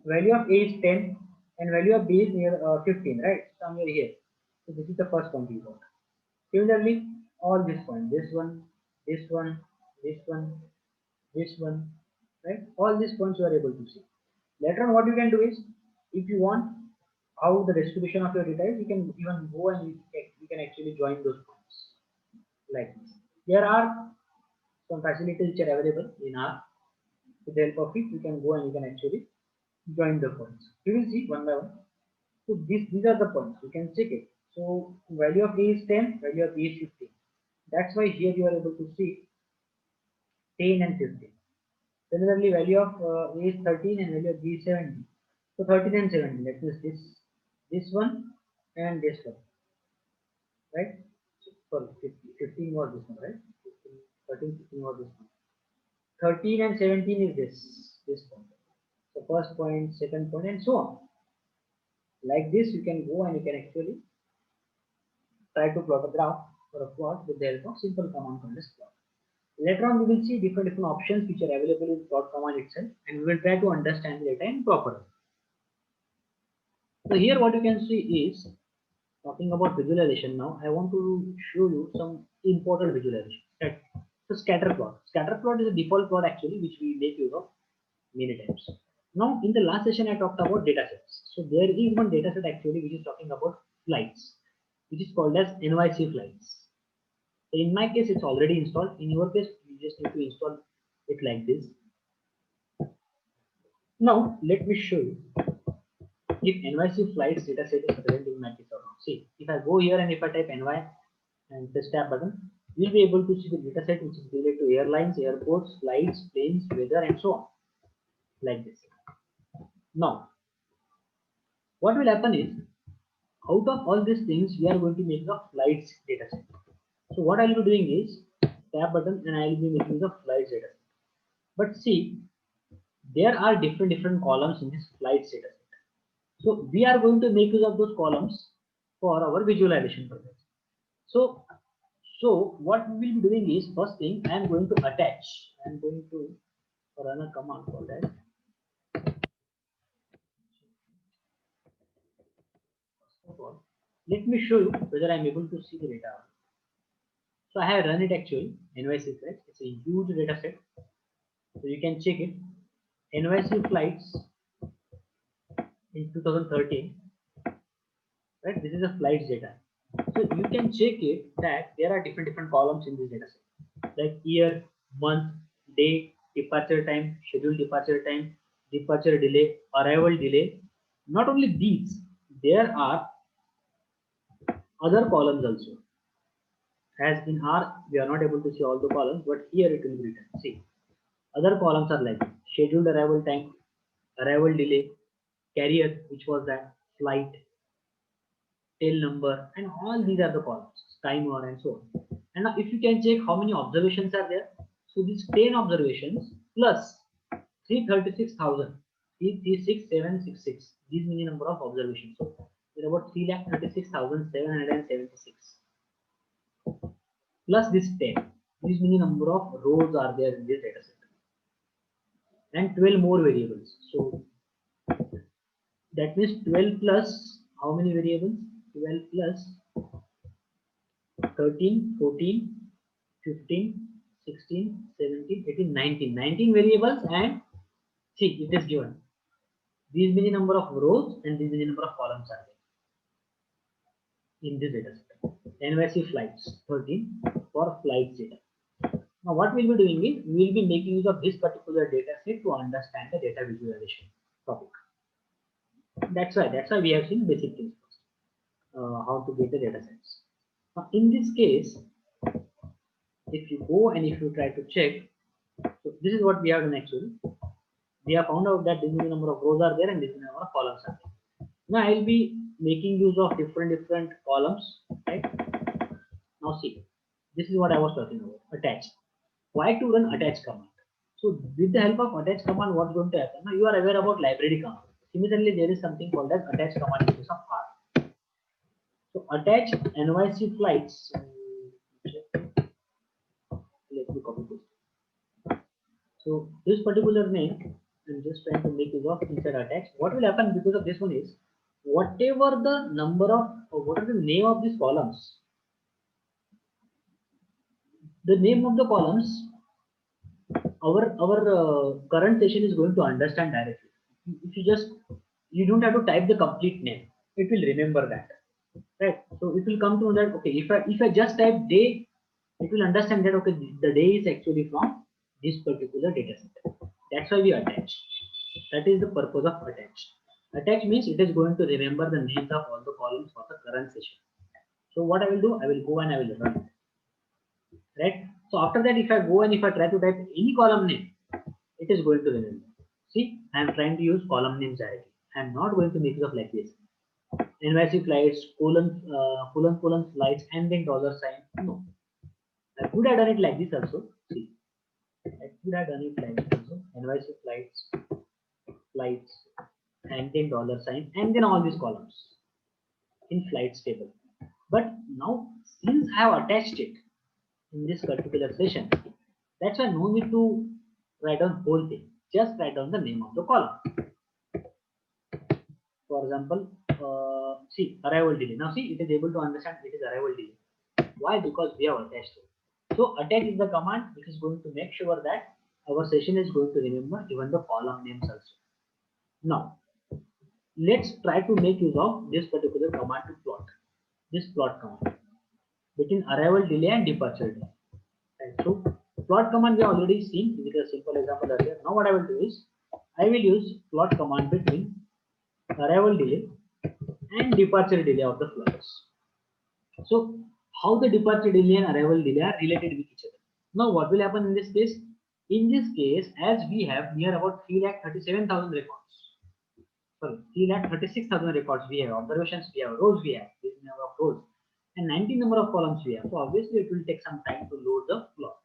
value of A is 10 and value of B is near 15, right? Somewhere here. So this is the first point we got. Similarly, all this point, this one, this one, this one, this one, right? All these points you are able to see. Later on, what you can do is, if you want how the distribution of your data is, you can even go and you can actually join those points like this. There are some facilities which are available in R. With the help of it, you can go and you can actually join the points. You will see one by one. So these are the points. You can check it. So value of A is 10, value of B is 15. That's why here you are able to see 10 and 15. Similarly, value of A is 13 and value of B is 17. So 13 and 17. That means this one and this one, right? Sorry, 15 was this one, right? 15, 13, 15 was this one. 13 and 17 is this point. So first point, second point, and so on. Like this, you can go and you can actually try to plot a graph or a plot with the help of simple command called as plot. Later on, we will see different options which are available in plot command itself, and we will try to understand the data in proper way. So here what you can see is, talking about visualization now, I want to show you some important visualization. Right? So scatter plot. Scatter plot is a default plot actually which we make use of many times. Now in the last session I talked about data sets. So there is one data set actually which is talking about flights, which is called as NYC flights. So in my case it's already installed. In your case you just need to install it like this. Now let me show you if NYC flights dataset is present in my case or not. See, if I go here and if I type NY and press tab button, we'll be able to see the dataset which is related to airlines, airports, flights, planes, weather, and so on, like this. Now, what will happen is, out of all these things, we are going to make a flights dataset. So what I'll be doing is tab button and I'll be making the flights dataset. But see, there are different columns in this flights dataset. So we are going to make use of those columns for our visualization purpose. So what we will be doing is, first thing I am going to attach. I am going to run a command called as first of all, let me show you whether I am able to see the data. So I have run it actually. NYC flights. It's a huge data set. So you can check it. NYC flights in 2013. Right, this is a flights data. So you can check it that there are different columns in this data set, like year, month, day, departure time, scheduled departure time, departure delay, arrival delay. Not only these, there are other columns also. As in R, we are not able to see all the columns, but here it will be written. See, other columns are like scheduled arrival time, arrival delay, carrier, which was that, flight, tail number, and all these are the columns, timer, and so on. And now, if you can check how many observations are there, so these 10 observations plus 336,000, 336,766, these many number of observations. So there are about 336,776 plus this 10. These many number of rows are there in this data set, and 12 more variables. So that means 12 plus how many variables? 12 plus 13, 14, 15, 16, 17, 18, 19. 19 variables, and see, it is given. These many number of rows and these many number of columns are there in this data set. NYC flights 13 for flights data. Now what we'll be doing is we will be making use of this particular data set to understand the data visualization topic. That's why we have seen basic things first, how to get the data sets. Now in this case, if you go and if you try to check, so this is what we have done actually. We have found out that this many number of rows are there and this many number of columns are there. Now I will be making use of different columns, right? Now see, this is what I was talking about, attach. Why to run attach command? So with the help of attach command, what's going to happen? Now you are aware about library command. Similarly, there is something called as attach command in case of R. So attach NYC flights. Let me copy this. So this particular name, I'm just trying to make use of inside attach. What will happen because of this one is, whatever the number of, or what is the name of these columns, the name of the columns, our current session is going to understand directly. If you don't have to type the complete name, it will remember that, right? So it will come to that, okay, if I just type day, it will understand that, okay, the day is actually from this particular data set. That's why we attach. That is the purpose of attach. Attach means it is going to remember the names of all the columns for the current session. So what I will do, I will go and I will run it, right? So after that, if I go and if I try to type any column name, it is going to remember. See, I am trying to use column names directly. I am not going to make it up like this. NYC flights, colon flights, and then dollar sign. No. I could have done it like this also. See, I could have done it like this also. NYC flights, and then dollar sign, and then all these columns in flights table. But now, since I have attached it in this particular session, that's why no need to write down whole thing. Just write down the name of the column. For example, see, arrival delay. Now see, it is able to understand it is arrival delay. Why? Because we have attached it. So attach is the command which is going to make sure that our session is going to remember even the column names also. Now, let's try to make use of this particular command to plot. This plot command between arrival delay and departure delay. And so plot command we have already seen with a simple example earlier. Now what I will do is I will use plot command between arrival delay and departure delay of the flights. So how the departure delay and arrival delay are related with each other. Now what will happen in this case? In this case, as we have near about 3,37,000 records. Sorry, 3,36,000 records we have, observations we have, rows we have, this number of rows, and 19 number of columns we have. So obviously it will take some time to load the plot.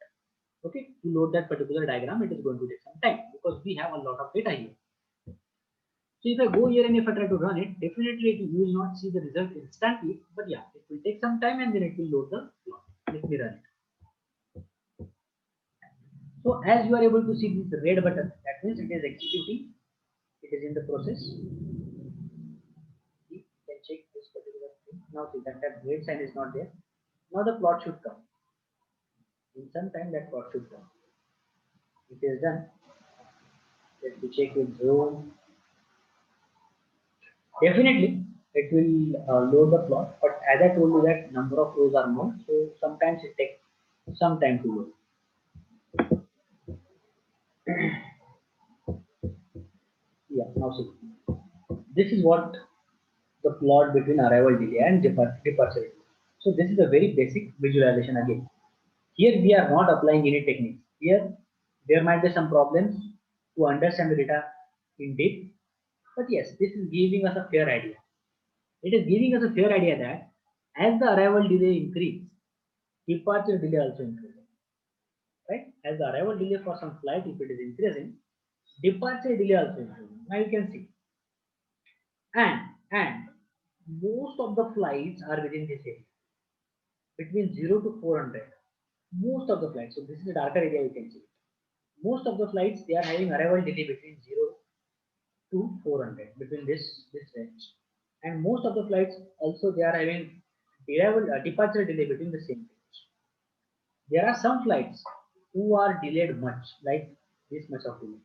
Okay, to load that particular diagram, it is going to take some time because we have a lot of data here. So if I go here and if I try to run it, definitely you will not see the result instantly, but yeah, it will take some time and then it will load the plot. Let me run it. So as you are able to see this red button, that means it is executing, it is in the process. You can check this particular thing. Now see that red sign is not there. Now the plot should come. In some time that plot should come. It is done. Let me check with zone. Definitely it will load the plot, but as I told you that number of rows are more, so sometimes it takes some time to load. Yeah, now see, this is what the plot between arrival delay and departure delay. So this is a very basic visualization again. Here we are not applying any techniques. Here there might be some problems to understand the data in depth, but yes, this is giving us a fair idea. It is giving us a fair idea that as the arrival delay increase, departure delay also increases. Right? As the arrival delay for some flight, if it is increasing, departure delay also increasing. Now you can see, and most of the flights are within this area, between 0 to 400. Most of the flights. So this is a darker area you can see. Most of the flights they are having arrival delay between 0 to 400, between this range, and most of the flights also they are having departure delay between the same range. There are some flights who are delayed much, like this much of delay.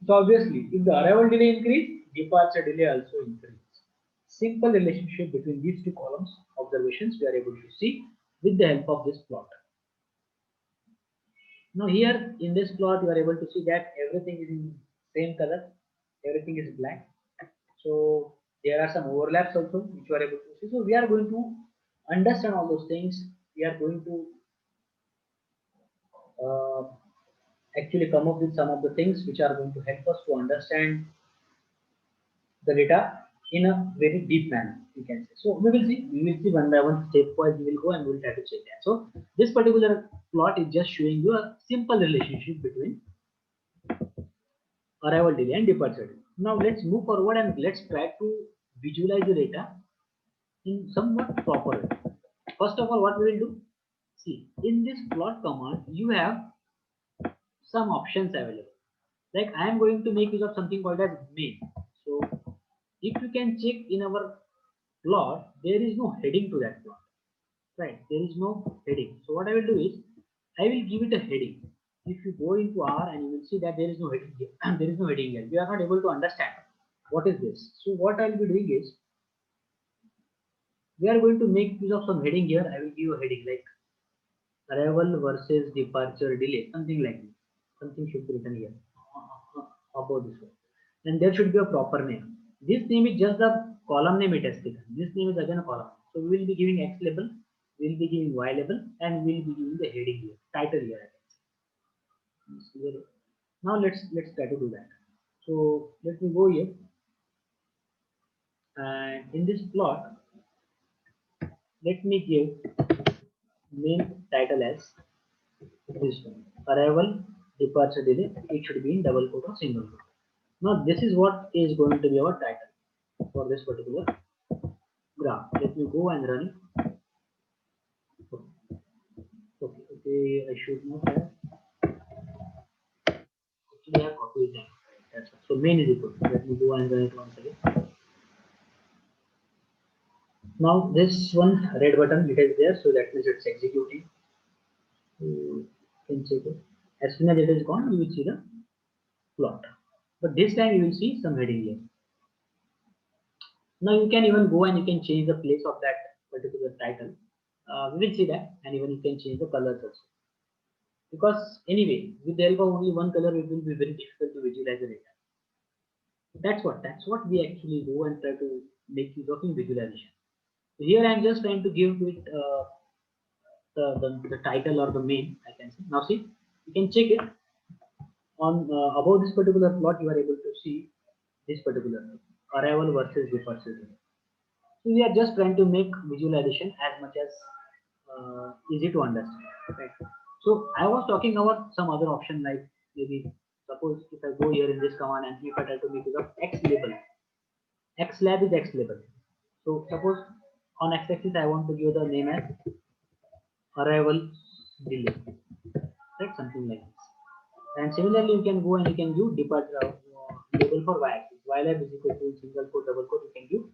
So obviously, if the arrival delay increase, departure delay also increase. Simple relationship between these two columns observations we are able to see with the help of this plot. Now here in this plot you are able to see that everything is in same color, everything is black. So there are some overlaps also which you are able to see. So we are going to understand all those things. We are going to uh, actually come up with some of the things which are going to help us to understand the data in a very deep manner, you can say. So we will see one by one, stepwise we will go and we will try to check that. So this particular plot is just showing you a simple relationship between arrival delay and departure delay. Now let's move forward and let's try to visualize the data in somewhat proper way. First of all, what we will do, see in this plot command you have some options available. Like I am going to make use of something called as main. So if you can check in our plot, there is no heading to that plot, right? There is no heading. So what I will do is I will give it a heading. If you go into R and you will see that there is no heading here and there is no heading here, we are not able to understand what is this. So what I will be doing is we are going to make use of some heading here. I will give a heading like arrival versus departure delay, something like this. Something should be written here about this one. And there should be a proper name. This name is just the column name it has taken. This name is again a column. So we will be giving X label, we will be giving Y label, and we will be giving the heading here, title here. Now let's try to do that. So let me go here, and in this plot, let me give main title as this one, arrival departure delay. It should be in double quote or single quote. Now this is what is going to be our title for this particular graph. Let me go and run it. Okay, I should not have actually have copied them. That's all. So main is equal. Let me go and run it once again. Now this one red button it is there, so that means it's executing. You can check it. As soon as it is gone, you will see the plot. But this time you will see some heading here. Now you can even go and you can change the place of that particular title. We will see that, and even you can change the colors also. Because anyway, with the help of only one color, it will be very difficult to visualize the data. That's what we actually do and try to make use of in visualization. So here I am just trying to give it the title or the main. I can see now. See, you can check it on above this particular plot. You are able to see this particular arrival versus departure. So we are just trying to make visualization as much as easy to understand. Right. So I was talking about some other option like maybe suppose if I go here in this command and if I try to make use of X label, X lab is X label. So suppose on X axis I want to give the name as arrival delay, right? Something like this. And similarly, you can go and you can give departure label for Y axis. Y lab is equal to single quote, double quote. You can give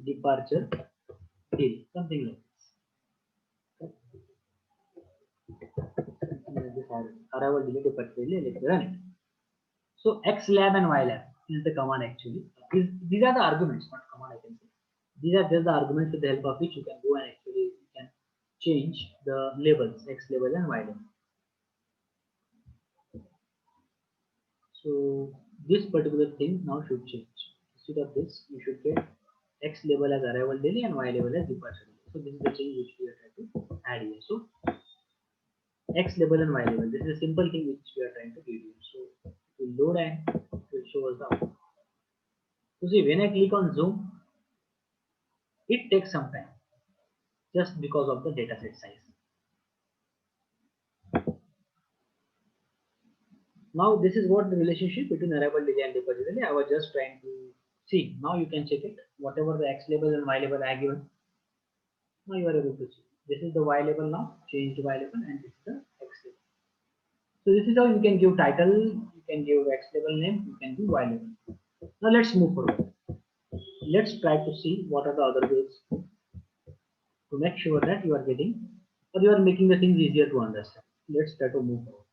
departure delay, something like this. Arrival delay, departure delay. Let's run it. So X lab and Y lab is the command actually. These are the arguments, not command I can say. These are just the arguments with the help of which you can go and actually you can change the labels X label and Y label. So this particular thing now should change. Instead of this, you should get X label as arrival delay and Y label as departure delay. So this is the change which we are trying to add here. So X label and Y label. This is a simple thing which we are trying to give you. So it will load and it will show us the output. So see, when I click on zoom, it takes some time just because of the dataset size. Now this is what the relationship between arrival delay and departure delay. I was just trying to see. Now you can check it. Whatever the X label and Y label I given, now you are able to see. This is the Y label now, changed Y label, and this is the X label. So this is how you can give title, you can give X label name, you can give Y label. Now let's move forward. Let's try to see what are the other ways to make sure that you are getting or you are making the things easier to understand. Let's try to move forward.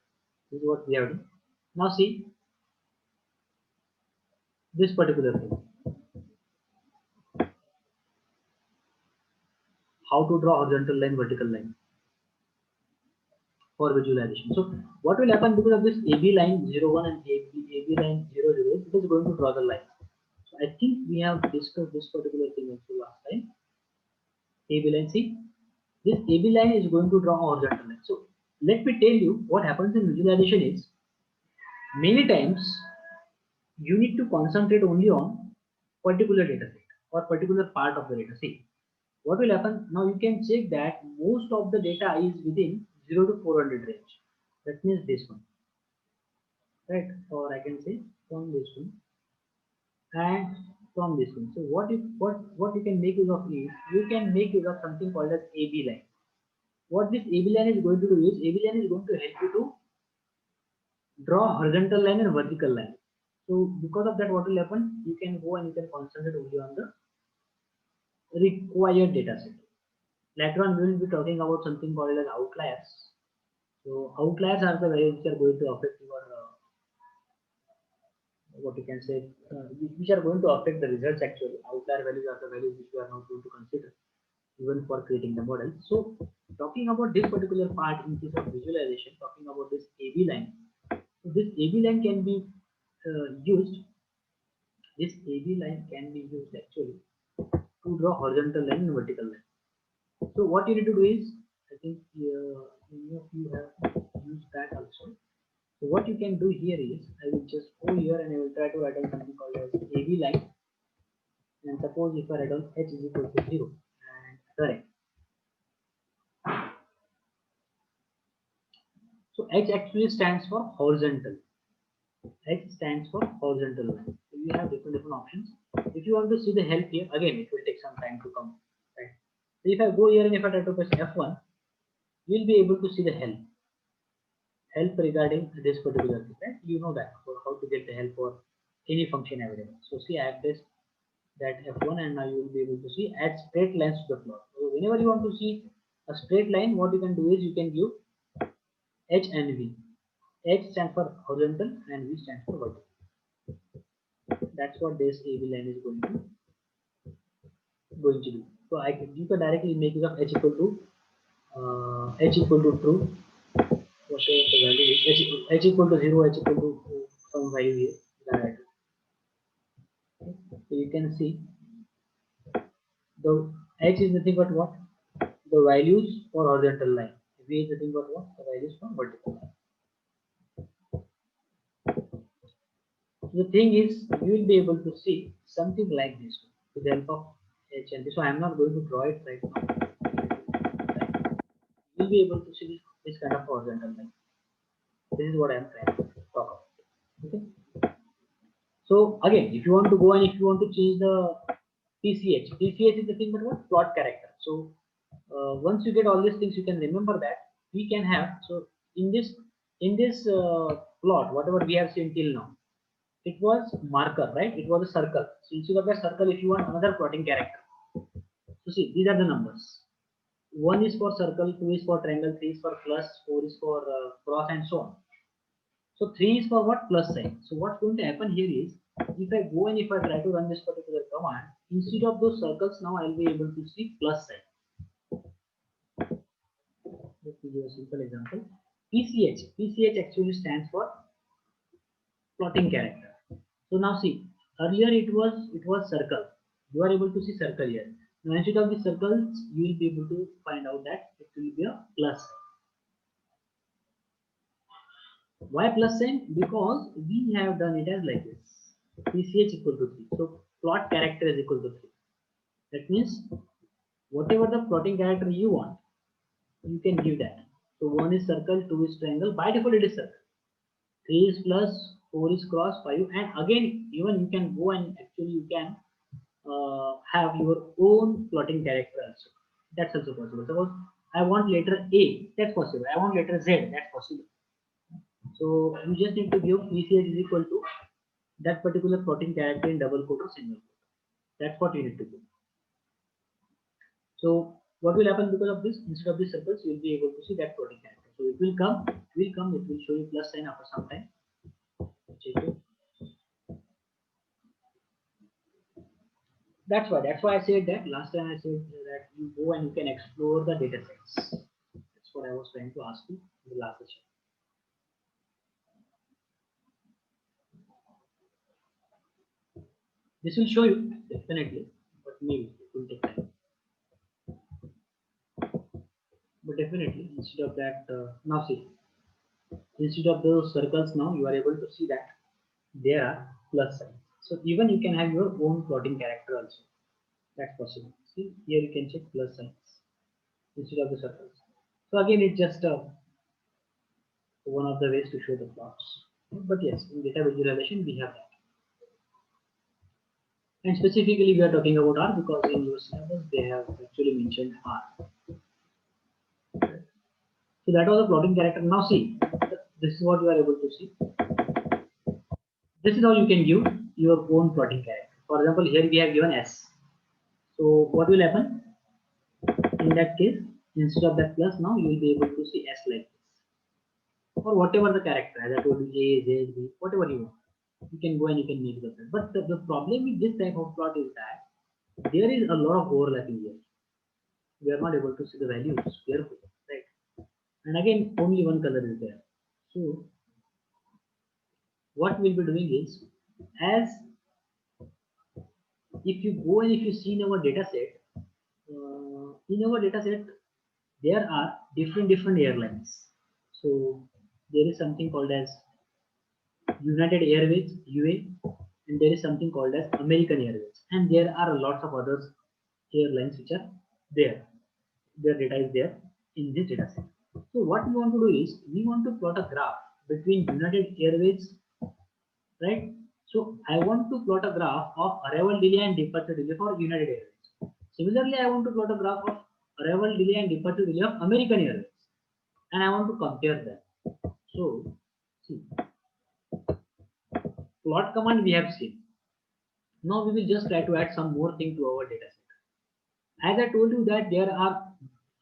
This is what we have done. Now see this particular thing. How to draw horizontal line, vertical line for visualization. So what will happen because of this AB line 01 and AB line 00, it is going to draw the line. So I think we have discussed this particular thing also last time. AB line, see, this AB line is going to draw a horizontal line. So let me tell you what happens in visualization is many times you need to concentrate only on particular data set or particular part of the data. See, what will happen now? You can check that most of the data is within 0 to 400 range. That means this one, right? Or I can say from this one and from this one. So what you can make use of is you can make use of something called as AB line. What this AB line is going to do is AB line is going to help you to draw horizontal line and vertical line. So because of that, what will happen? You can go and you can concentrate only on the required data set. Later on, we will be talking about something called as outliers. So outliers are the values which are going to affect your what you can say, which are going to affect the results actually. Outlier values are the values which we are not going to consider even for creating the model. So talking about this particular part in case of visualization, talking about this AB line. So this AB line can be used. This AB line can be used actually to draw horizontal line and vertical line. So what you need to do is, I think many of you have used that also. So what you can do here is, I will just go here and I will try to write down something called as AB line. And suppose if I write down H is equal to 0 and correct. So H actually stands for horizontal. H stands for horizontal line. So we have different options. If you want to see the help here, again it will take some time to come. Right. So if I go here and if I try to press F1, you will be able to see the help regarding this particular thing, right? You know that for how to get the help for any function available. So see, I have pressed that F1 and now you will be able to see add straight lines to the plot. So whenever you want to see a straight line, what you can do is you can give H and V. H stands for horizontal and V stands for vertical. That's what this AB line is going to do. So you can directly make use of H equal to true. Whatever the value is, H equal to 0, H equal to some value here. That. So you can see the H is nothing but what? The values for horizontal line. V is nothing but what? The values for vertical line. The thing is, you will be able to see something like this with the help of H and V. So I am not going to draw it right now. You will be able to see this kind of horizontal line. This is what I am trying to talk about. Okay. So again, if you want to go and if you want to change the PCH is the thing but what? Plot character. So once you get all these things, you can remember that we can have. So in this plot, whatever we have seen till now, it was marker, right? It was a circle. So instead of a circle, if you want another plotting character, so see, these are the numbers. 1 is for circle, 2 is for triangle, 3 is for plus, 4 is for cross, and so on. So 3 is for what? Plus sign. So what's going to happen here is, if I go and if I try to run this particular command, instead of those circles, now I'll be able to see plus sign. Let me give a simple example. PCH actually stands for plotting character. So now see, earlier it was circle. You are able to see circle here. Now instead of the circles, you will be able to find out that it will be a plus. Why plus sign? Because we have done it as like this. PCH equal to 3. So plot character is equal to 3. That means whatever the plotting character you want, you can give that. So 1 is circle, 2 is triangle. By default it is circle. 3 is plus, 4 is cross, 5. And again, even you can go and actually you can have your own plotting character also. That's also possible. Suppose I want letter A, that's possible. I want letter Z, that's possible. So you just need to give PCH is equal to that particular plotting character in double quote or single quote. That's what you need to do. So what will happen because of this? Instead of these circles, you will be able to see that plotting character. So it will come, it will show you plus sign after some time. Check it. That's why I said that last time I said that you go and you can explore the data sets. That's what I was trying to ask you in the last session. This will show you definitely, but maybe it will take time. But definitely, instead of that, now see, instead of those circles, now you are able to see that there are plus signs. So even you can have your own plotting character also. That's possible. See here you can check plus signs instead of the circles. So again, it's just one of the ways to show the plots. But yes, in data visualization we have that. And specifically we are talking about R because in your syllabus they have actually mentioned R. So that was a plotting character. Now see, this is what you are able to see. This is how you can give your own plotting character. For example, here we have given S. So what will happen? In that case, instead of that plus, now you will be able to see S like this. Or whatever the character, as I told you, A, Z, B, whatever you want. You can go and you can make the plot. But the problem with this type of plot is that there is a lot of overlapping here. We are not able to see the values carefully, right? And again, only one color is there. So what we'll be doing is, as if you go and if you see in our data set, there are different airlines. So there is something called as United Airways (UA), and there is something called as American Airways, and there are lots of other airlines which are there. Their data is there in this data set. So what we want to do is we want to plot a graph between United Airways, right? So I want to plot a graph of arrival delay and departure delay for United Airways. Similarly, I want to plot a graph of arrival delay and departure delay of American Airways, and I want to compare them. So see, plot command we have seen. Now we will just try to add some more thing to our data set. As I told you that there are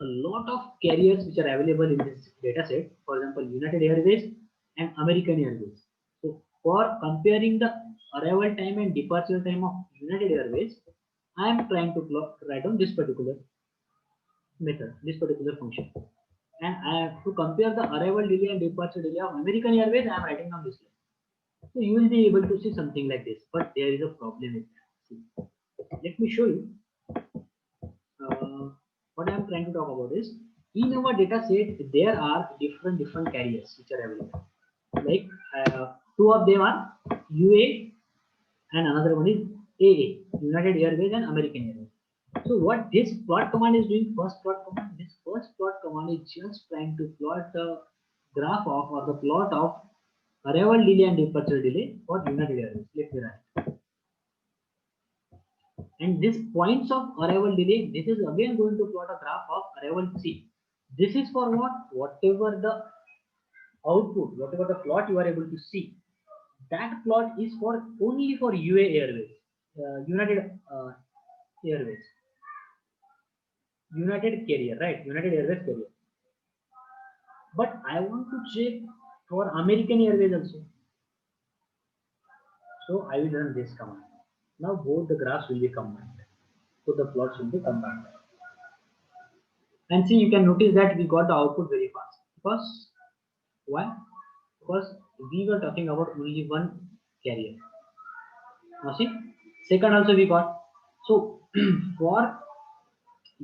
a lot of carriers which are available in this data set. For example, United Airways and American Airways. So for comparing the arrival time and departure time of United Airways, I am trying to write down this particular method, this particular function. And I have to compare the arrival delay and departure delay of American Airways, I am writing down this line. So you will be able to see something like this, but there is a problem with that. See, let me show you. What I am trying to talk about is in our data set there are different carriers which are available. Like two of them are UA and another one is AA, United Airways and American Airways. So what this plot command is doing, first plot command, this first plot command is just trying to plot the graph of or the plot of arrival delay and departure delay for United Airways. Let me write. And this points of arrival delay, this is again going to plot a graph of arrival C. This is for what? Whatever the output, whatever the plot you are able to see, that plot is for only for UA Airways, United Airways, United carrier, right? United Airways carrier. But I want to check for American Airways also. So I will run this command. Now both the graphs will be combined. So the plots will be combined. And see, you can notice that we got the output very fast. Because why? Because we were talking about only one carrier. Now see, second also we got. So for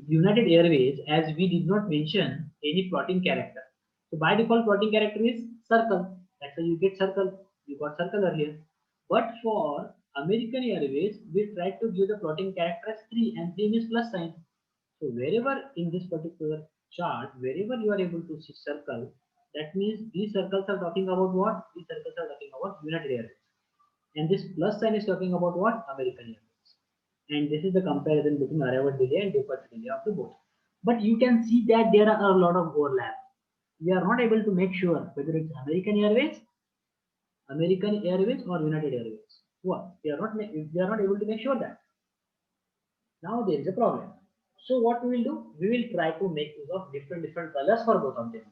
United Airways, as we did not mention any plotting character. So by default, plotting character is circle. That's why you get circle. You got circle earlier. But for American Airways, we tried to give the plotting character as 3, and 3 means plus sign. So wherever in this particular chart, wherever you are able to see circle, that means these circles are talking about what? These circles are talking about United Airways. And this plus sign is talking about what? American Airways. And this is the comparison between arrival delay and departure delay of the both. But you can see that there are a lot of overlap. We are not able to make sure whether it's American Airways or United Airways. What? We are not able to make sure that. Now there is a problem. So what we will do? We will try to make use of different colors for both of them.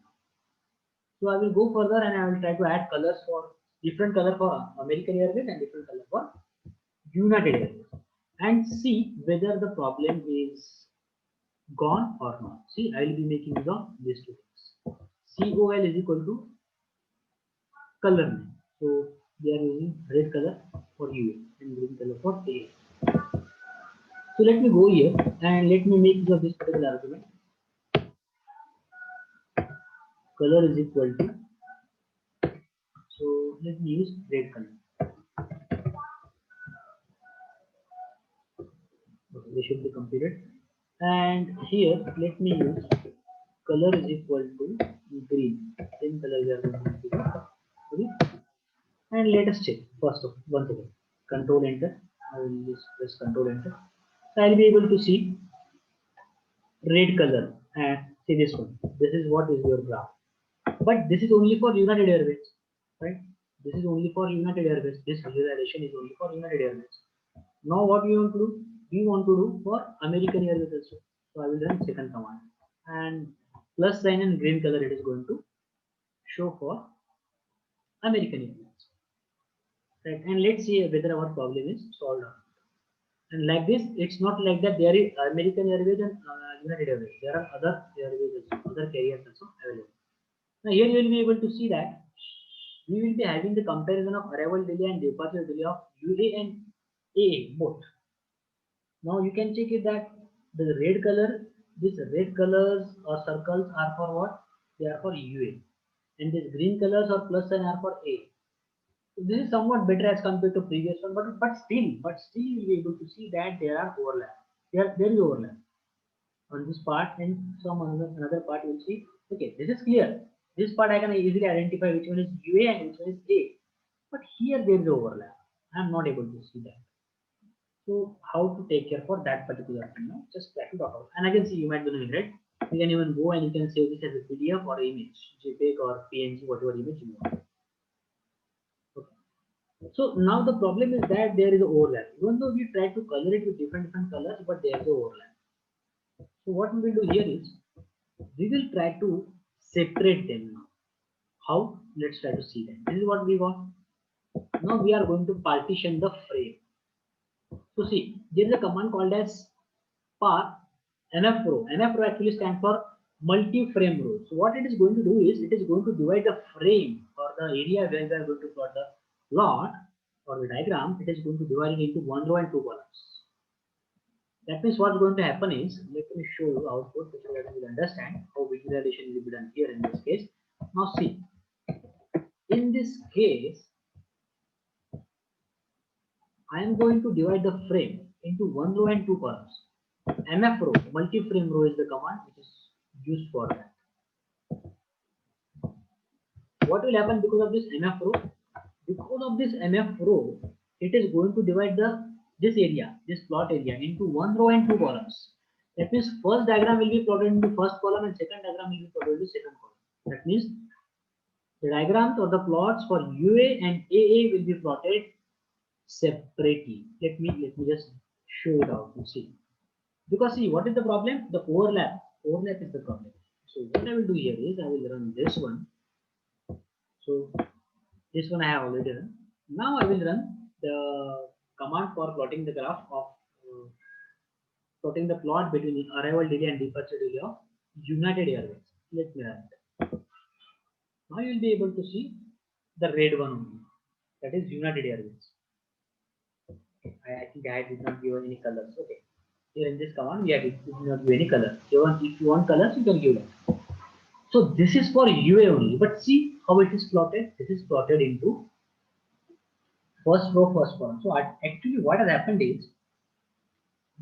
So I will go further and I will try to add colors for different color for American Airways and different color for United Airways, and see whether the problem is gone or not. See, I will be making use of these two things. COL is equal to color name. So we are using red color for UA and green color for A. So let me go here and let me make use of this particular argument. Color is equal to, so let me use red color. Okay, they should be completed. And here let me use color is equal to green. Same color we are going to use. Okay. And let us check first of once again. Control enter. I will just press control enter. So I'll be able to see red color and see this one. This is what is your graph. But this is only for United Airways, right? This is only for United Airways. This visualization is only for United Airways. Now what we want to do? We want to do for American Airways also. So I will run second command and plus sign and green color it is going to show for American Airways. Right? And let's see whether our problem is solved or not. And like this, it's not like that there is American Airways and United Airways. There are other airways also, other carriers also available. Now here you will be able to see that we will be having the comparison of arrival delay and departure delay of UA and AA both. Now you can check it that the red color, these red colors or circles are for what? They are for UA. And these green colors or plus sign are for A. So this is somewhat better as compared to previous one, but still you will be able to see that there are overlap. There is overlap on this part, and some another part you will see. Okay, this is clear. This part I can easily identify which one is UA and which one is A. But here there is overlap. I am not able to see that. So how to take care for that particular thing? No? Just try to talk about. And I can see you might be doing it. You can even go and you can save this as a PDF or image, JPEG or PNG, whatever image you want. So now the problem is that there is an overlap. Even though we try to color it with different colors, but there is an overlap. So what we will do here is we will try to separate them now. How? Let's try to see that. This is what we got. Now we are going to partition the frame. So see, there is a command called as par mfrow. Mfrow actually stands for multi-frame row. So what it is going to do is it is going to divide the frame or the area where we are going to plot the plot or the diagram. It is going to divide it into one row and two columns. That means what's going to happen is, let me show you output so that you will understand how visualization will be done here in this case. Now see, in this case, I am going to divide the frame into one row and two columns. MF row, multi-frame row is the command which is used for that. What will happen because of this MF row? Because of this MF row, it is going to divide this area, this plot area, into one row and two columns. That means first diagram will be plotted into first column and second diagram will be plotted into second column. That means the diagrams or the plots for UA and AA will be plotted separately. Let me just show it out to see. Because see, what is the problem? The overlap. Overlap is the problem. So what I will do here is I will run this one. So this one I have already run. Now I will run the command for plotting the graph of plotting the plot between the arrival delay and departure delay of United Airways. Let me run that. Now you will be able to see the red one only. That is United Airways. I I think I did not give any colors. Okay. Here in this command, we did not give any color. So if you want colors, you can give them. So this is for UA only. But see how it is plotted. This is plotted into first row, first column. So actually, what has happened is,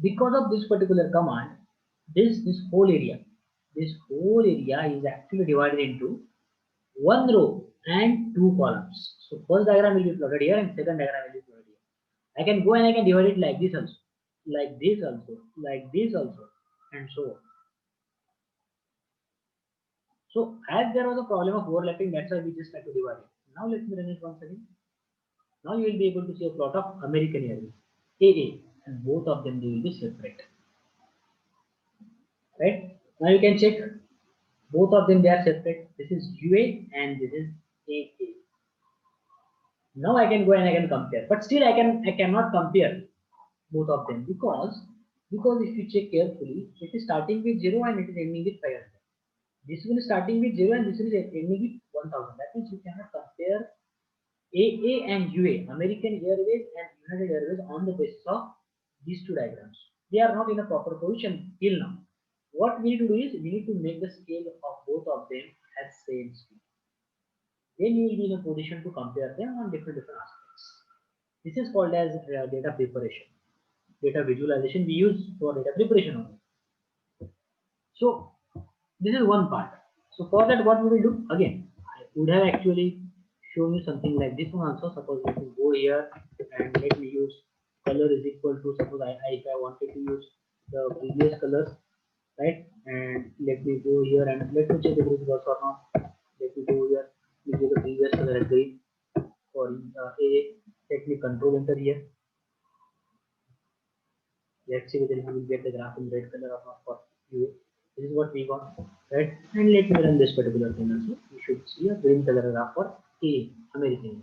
because of this particular command, this whole area is actually divided into one row and two columns. So first diagram will be plotted here and second diagram will be plotted here. I can go and I can divide it like this also, like this also, like this also, and so on. So as there was a problem of overlapping, that's why we just had to divide it. Now let me run it once again. Now you will be able to see a plot of American Airways, AA, and both of them they will be separate. Right? Now you can check both of them, they are separate. This is UA and this is AA. Now I can go and I can compare, but still I cannot compare both of them because if you check carefully, it is starting with 0 and it is ending with 500. This one is starting with 0 and this one is ending with 1000. That means you cannot compare AA and UA, American Airways and United Airways, on the basis of these two diagrams. They are not in a proper position till now. What we need to do is we need to make the scale of both of them as same speed. Then you will be in a position to compare them on different aspects. This is called as data preparation. Data visualization we use for data preparation only. So this is one part. So for that, what we will do again, I would have actually shown you something like this one also. Suppose we can go here and let me use color is equal to, suppose if I wanted to use the previous colors, right? And let me go here and let me check if it works or not. Let me go here. We give the previous color as green for A. Let me control enter here. Let's see whether we will get the graph in red color or not for UA. This is what we got, right? And let me run this particular thing also. We should see a green color graph for A, American.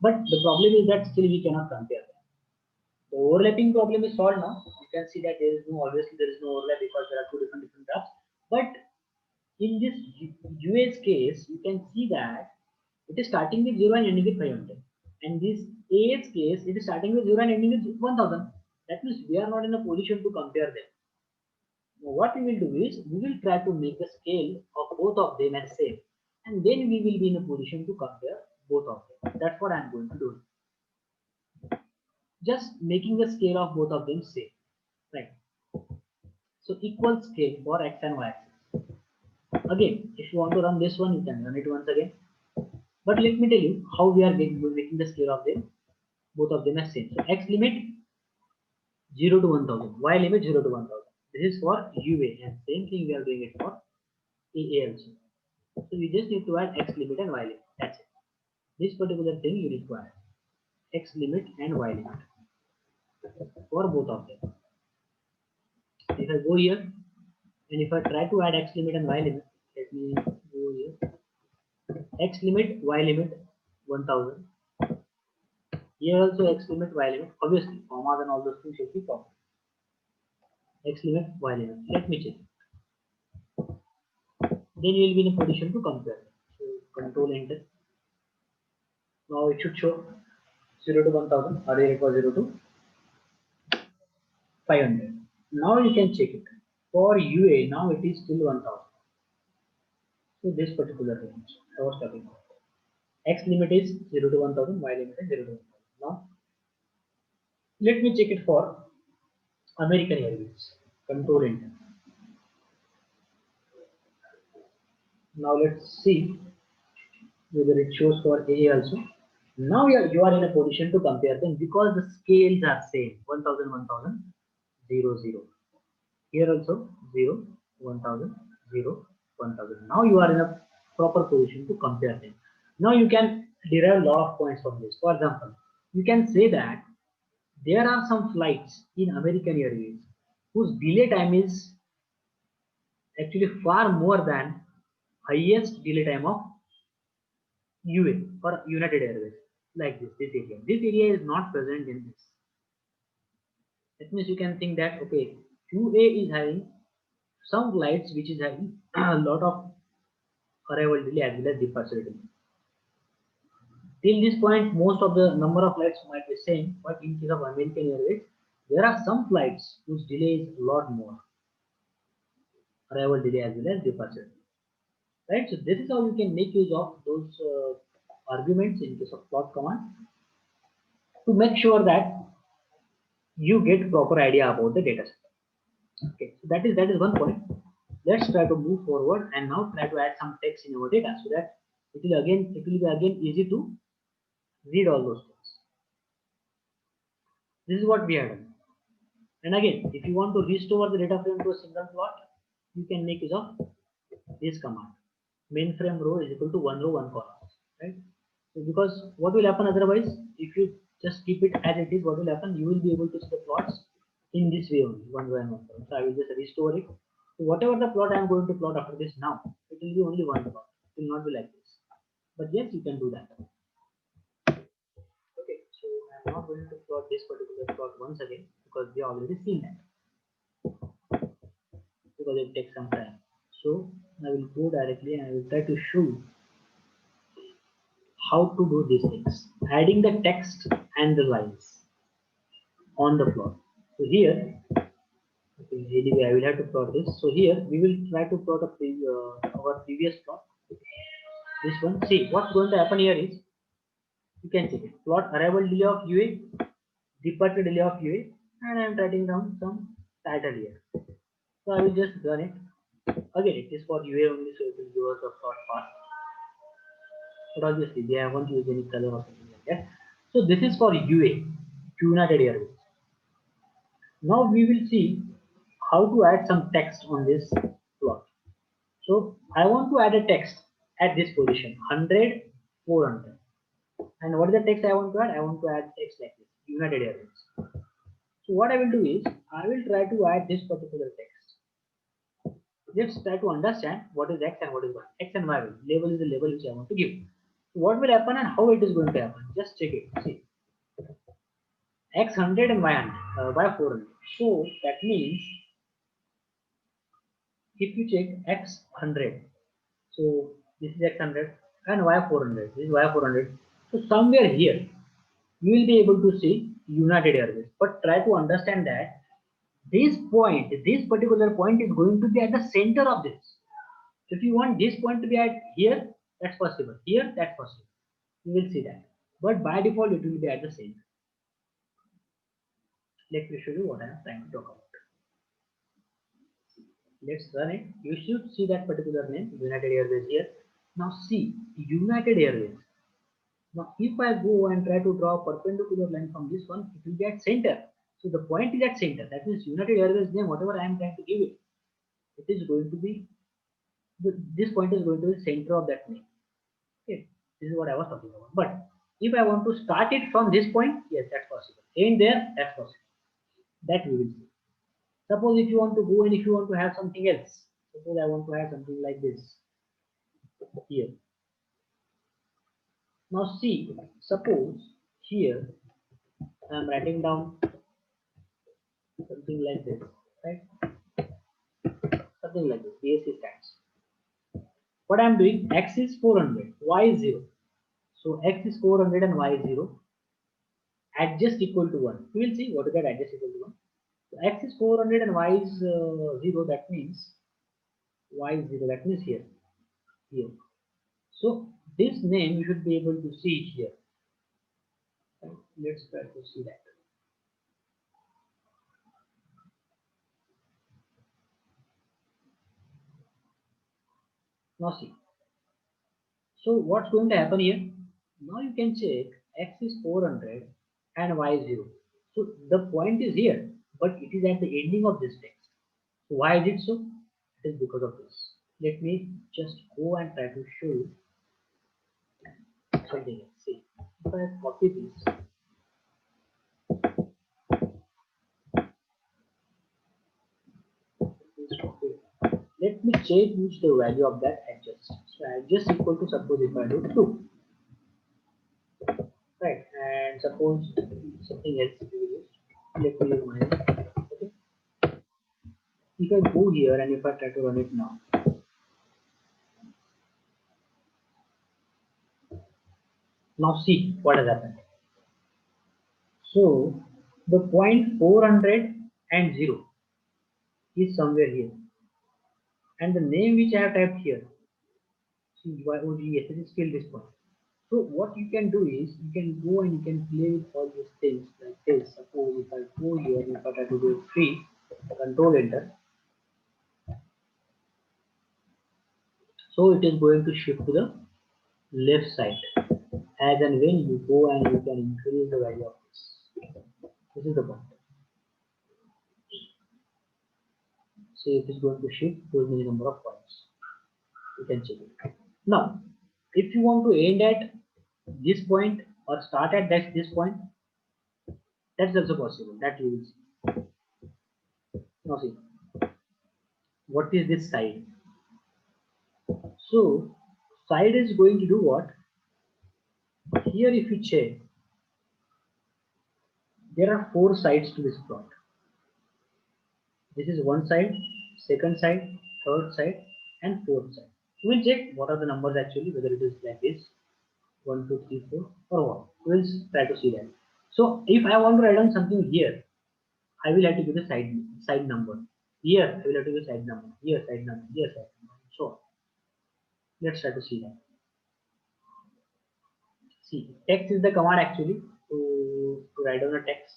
But the problem is that still we cannot compare them. The overlapping problem is solved now. You can see that there is no, obviously there is no overlap because there are two different graphs. But in this US case, you can see that it is starting with 0 and ending with 500. And this AS case, it is starting with 0 and ending with 1000. That means we are not in a position to compare them. Now what we will do is, we will try to make the scale of both of them as same. And then we will be in a position to compare both of them. That's what I am going to do. Just making the scale of both of them same. Right. So equal scale for X and Y axis. Again, if you want to run this one, you can run it once again. But let me tell you how we are making the scale of them, both of them as same. So X limit 0 to 1000, Y limit 0 to 1000. This is for UA, and same thing we are doing it for AA also. So you just need to add X limit and Y limit. That's it. This particular thing you need to add X limit and Y limit for both of them. If I go here and if I try to add X limit and Y limit, let me go here. X limit, Y limit 1000. Here also X limit, Y limit. Obviously, commas and all those things should be proper. X limit, Y limit. Let me check. Then you will be in a position to compare. So control enter. Now it should show 0 to 1000. Earlier it was 0 to 500. Now you can check it. For UA, now it is still 1000. So this particular range I was talking about. X limit is 0 to 1000, Y limit is 0 to 1000. Now let me check it for American Airways. Control enter. Now let's see whether it shows for AA also. Now you are in a position to compare them because the scales are same. 1000, 1000, 0, 0. Here also 0, 1000, 0, 1000. Now you are in a proper position to compare them. Now you can derive a lot of points from this. For example, you can say that there are some flights in American Airways whose delay time is actually far more than highest delay time of UA or United Airways, like this area. This area is not present in this. That means you can think that okay, UA is having some flights which is having a lot of arrival delay as well as departure delay. Till this point, most of the number of flights might be same, but in case of American Airways, there are some flights whose delay is a lot more, arrival delay as well as departure. Right? So this is how you can make use of those arguments in case of plot command to make sure that you get proper idea about the data set. Okay, so that is one point. Let's try to move forward and now try to add some text in our data so that it will be again easy to read all those things. This is what we have done. And again, if you want to restore the data frame to a single plot, you can make use of this command. Mainframe row is equal to one row, one column. Right? So because what will happen otherwise, if you just keep it as it is, what will happen? You will be able to see the plots in this way only, one row and one column. So I will just restore it. So whatever the plot I am going to plot after this now, it will be only one plot. It will not be like this. But yes, you can do that. Okay, so I am not going to plot this particular plot once again because we have already seen that. Because it takes some time. So I will go directly and I will try to show how to do these things. Adding the text and the lines on the plot. So here, okay, anyway, I will have to plot this. So here we will try to plot our previous plot. This one. See, what's going to happen here is you can see it. Plot arrival delay of UA, departure delay of UA, and I am writing down some title here. So I will just run it. Again, it is for UA only, so it will give us the plot path. But obviously, they haven't used any color or something like that. So this is for UA, United Airways. Now we will see how to add some text on this plot. So I want to add a text at this position 100, 400. And what is the text I want to add? I want to add text like this, United Airways. So what I will do is I will try to add this particular text. Let's try to understand what is X and what is Y. X and Y label is the label which I want to give. So what will happen and how it is going to happen? Just check it. See, X100 and Y100, Y400. So that means if you check X100, so this is X100 and Y400, this is Y400. So somewhere here you will be able to see United Airways. But try to understand that this particular point is going to be at the center of this. So if you want this point to be at here, that's possible. Here, that's possible. You will see that. But by default, it will be at the center. Let me show you what I am trying to talk about. Let's run it. You should see that particular name, United Airways here. Now see, United Airways. Now if I go and try to draw a perpendicular line from this one, it will be at center. So the point is at center. That means United Airways name, whatever I am trying to give it, it is going to be, this point is going to be the center of that name. Okay, this is what I was talking about. But if I want to start it from this point, yes, that's possible. End there, that's possible. That we will see. Suppose if you want to go and if you want to have something else, suppose I want to have something like this here. Now see, suppose here I am writing down something like this, right? Something like this, BSc stats. What I am doing, X is 400, Y is 0. So X is 400 and Y is 0. Adjust equal to 1. We will see what is that adjust equal to 1. So X is 400 and Y is 0. That means Y is 0. That means here. So this name you should be able to see here. Right? Let's try to see that. Now see. So what's going to happen here? Now you can check X is 400 and Y is 0. So the point is here, but it is at the ending of this text. So why is it so? It is because of this. Let me just go and try to show you something else. See, if I copy this, let me change the value of that adjust. So adjust equal to, suppose if I do 2, right? And suppose something else we will use. Let me use minus. Okay. If I go here and if I try to run it Now see what has happened. So the point 400 and 0 is somewhere here, and the name which I have typed here, CYOGS, is still this point. So what you can do is you can go and you can play with all these things like this. Suppose if I go here, if I try to do it free, control enter, so it is going to shift to the left side as and when you go and you can increase the value of this. This is the point. See, it is going to shift those many number of points. You can check it. Now, if you want to end at this point or start at this point, that's also possible. That you will see. Now see, what is this side? So side is going to do what? Here if you check, there are 4 sides to this plot. This is one side, second side, third side, and fourth side. We will check what are the numbers actually, whether it is like this, 1, 2, 3, 4, or what. We will try to see that. So if I want to write down something here, I will have to give the side number. Here I will have to give side number. Here side number. Here side number. So on. Let's try to see that. See, text is the command actually to write down a text.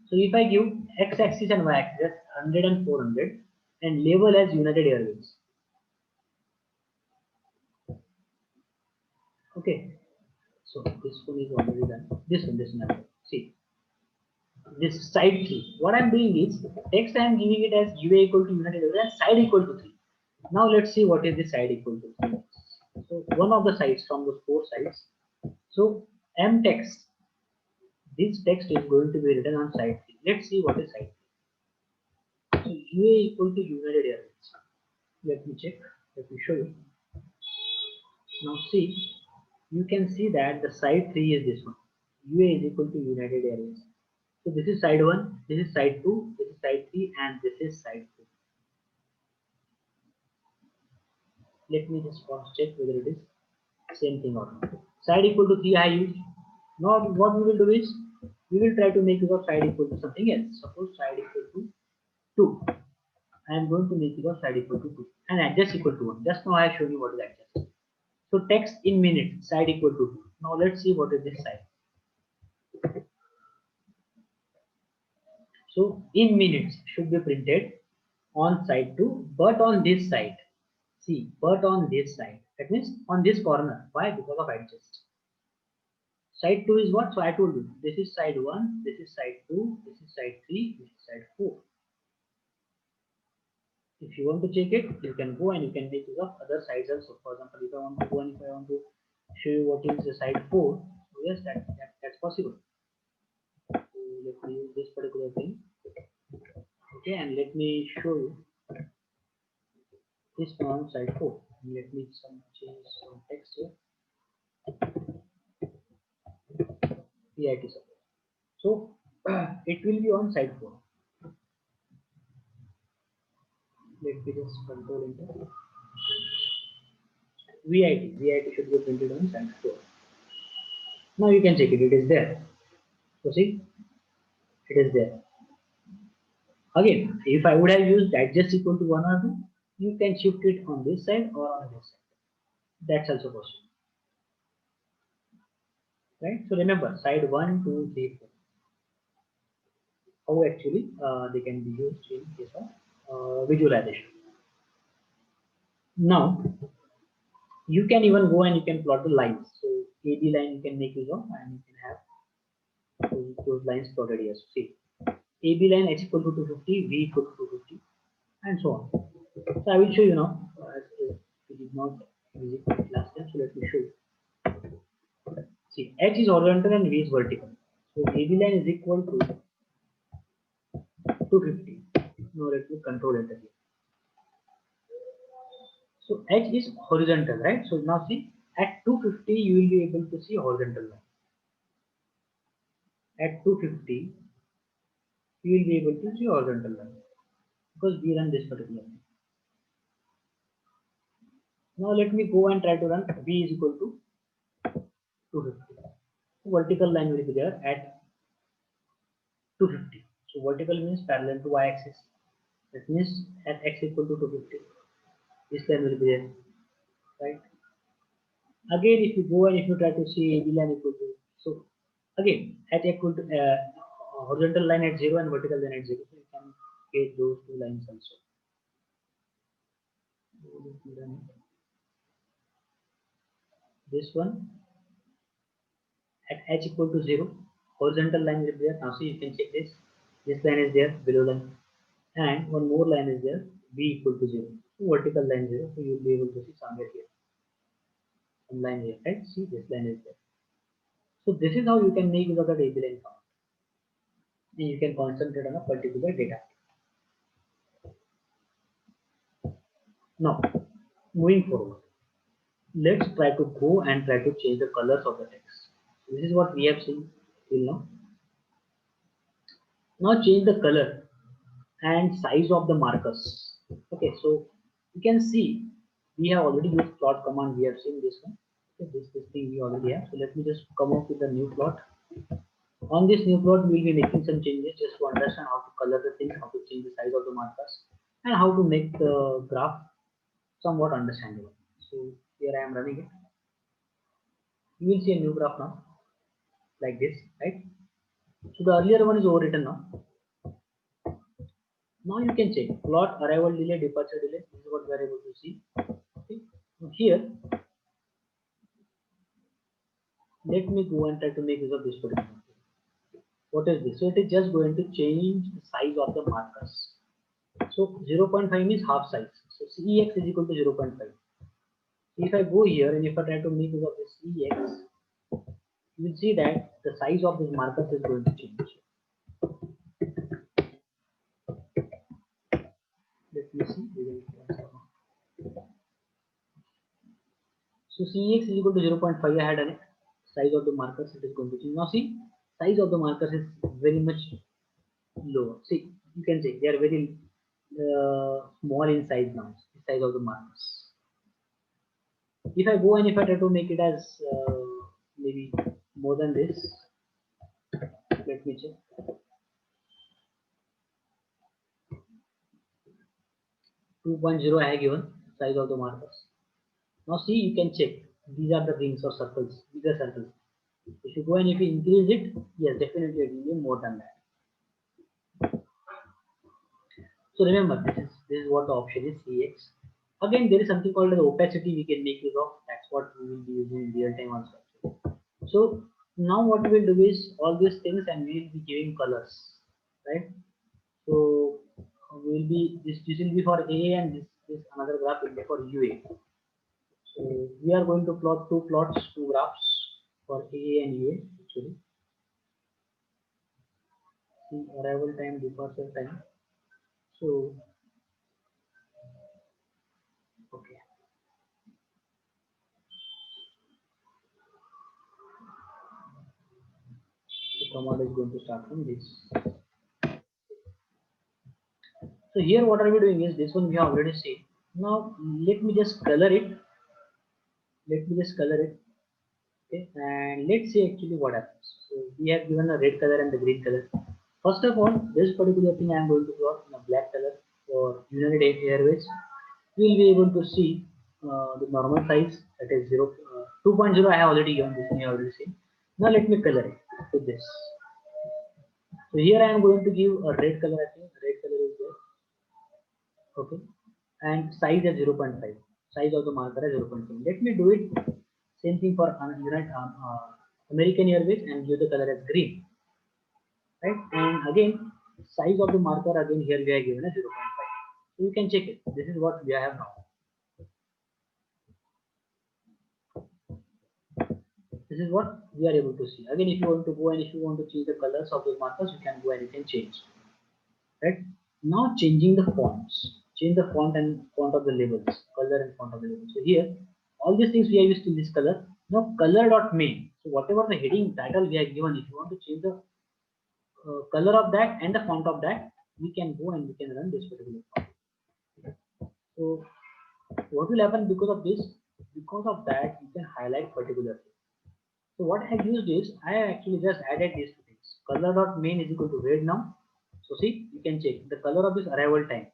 So if I give x-axis and y-axis 100 and 400 and label as United Airways. Okay. So this one is already done. This one. See, this side 3. What I'm doing is text I am giving it as UA equal to United Airways and side equal to 3. Now let's see what is the side equal to 3. So one of the sides from those 4 sides. So M text. This text is going to be written on side 3. Let's see what is side 3. So UA equal to United Airways. Let me check. Let me show you. Now see, you can see that the side 3 is this one. UA is equal to United Airways. So this is side 1, this is side 2, this is side 3, and this is side 4. Let me just cross check whether it is same thing or not. Side equal to 3 I used. Now what we will do is we will try to make use of side equal to something else. Suppose side equal to 2. I am going to make use of side equal to 2 and adjust equal to 1. Just now I have shown you what is adjust. So text in minutes side equal to 2. Now let's see what is this side. So in minutes should be printed on side 2, but on this side. See, but on this side. That means on this corner. Why? Because of adjust. Side 2 is what? So I told you. This is side 1, this is side 2, this is side 3, this is side 4. If you want to check it, you can go and you can make use of other sides also. For example, if I want to go and if I want to show you what is the side 4, so yes, that's possible. So let me use this particular thing. Okay, and let me show you this one on side 4. And let me change some text here. PIT support. So it will be on side 4. Let me just control enter. VIT should be printed on side 4. Now you can check it, it is there. So see, it is there. Again, if I would have used adjust equal to 1 or 2, you can shift it on this side or on this side. That's also possible. Right? So remember, side 1, 2, 3, 4. How actually they can be used in case of visualization. Now, you can even go and you can plot the lines. So AB line you can make use of and you can have those lines plotted here. So see, AB line H equal to 250, V equal to 250, and so on. So I will show you now. We did not visit it last time, so let me show you. See, H is horizontal and V is vertical. So AB line is equal to 250. Now let me control enter here. So H is horizontal, right? So now see, at 250 you will be able to see horizontal line. At 250 you will be able to see horizontal line because we run this particular thing. Now let me go and try to run V is equal to 250. Vertical line will be there at 250. So vertical means parallel to y-axis. That means at x equal to 250, this line will be there, right? Again, if you go and if you try to see AB line equal to, so again at equal to horizontal line at 0 and vertical line at 0, so you can get those two lines also. This one at h equal to 0, horizontal line will be there. Now see, you can check this. This line is there, below line, and one more line is there, b equal to 0. So vertical line 0, so you will be able to see somewhere here, some line here, right? See, this line is there. So this is how you can make use of the AB line count. And you can concentrate on a particular data. Now, moving forward, let's try to go and try to change the colors of the text. This is what we have seen till now. Now change the color and size of the markers. Okay, so you can see we have already used plot command. We have seen this one. Okay, this thing we already have. So let me just come up with a new plot. On this new plot, we will be making some changes just to understand how to color the things, how to change the size of the markers, and how to make the graph somewhat understandable. So here I am running it. You will see a new graph now, like this, right? So the earlier one is overwritten now. Now you can check plot arrival delay, departure delay. This is what we are able to see. Okay. Now here, let me go and try to make use of this particular. What is this? So it is just going to change the size of the markers. So 0.5 means half size. So CEX is equal to 0.5. If I go here and if I try to make use of this CEX, you will see that the size of this markers is going to change. Let me see. So CEX is equal to 0.5. I had a size of the markers, it is going to change. Now see, size of the markers is very much lower. See, you can see they are very small in size now, the size of the markers. If I go and if I try to make it as maybe more than this, let me check. 2.0 I have given size of the markers. Now see, you can check. These are the rings or circles, bigger circles. If you go and if you increase it, yes, definitely it will be more than that. So remember, this is what the option is, CX. Again, there is something called the opacity we can make use of. That's what we will be using in real time also. So now what we will do is all these things and we will be giving colors, right? So we will be this will be for A and this another graph will be for UA. So we are going to plot two graphs for A and UA actually. See arrival time, departure time. So okay. The command is going to start from this. So here what are we doing is this one we have already seen. Now let me just color it. Okay, and let's see actually what happens. So we have given a red color and the green color. First of all, this particular thing I am going to plot in a black color for United Airways. You will be able to see the normal size, that is 2.0. I have already given this one, you have already seen. Now let me color it with this. So here I am going to give a red color. I think red color is there. Okay, and size is 0.5. Size of the marker is 0.5. Let me do it same thing for American Airways and give the color as green, right? And again, size of the marker again here we are given as 0.5. So you can check it. This is what we have now. This is what we are able to see. Again, if you want to go and if you want to change the colors of those markers, you can go and you can change. Right? Now changing the fonts. Change the font and font of the labels, color and font of the labels. So here, all these things we have used in this color. Now color.main. So whatever the heading title we have given, if you want to change the color of that and the font of that, we can go and we can run this particular font. So what will happen because of this? Because of that, you can highlight particular thing. So what I have used is I have actually just added these two things. Color dot main is equal to red now. So see, you can check the color of this arrival time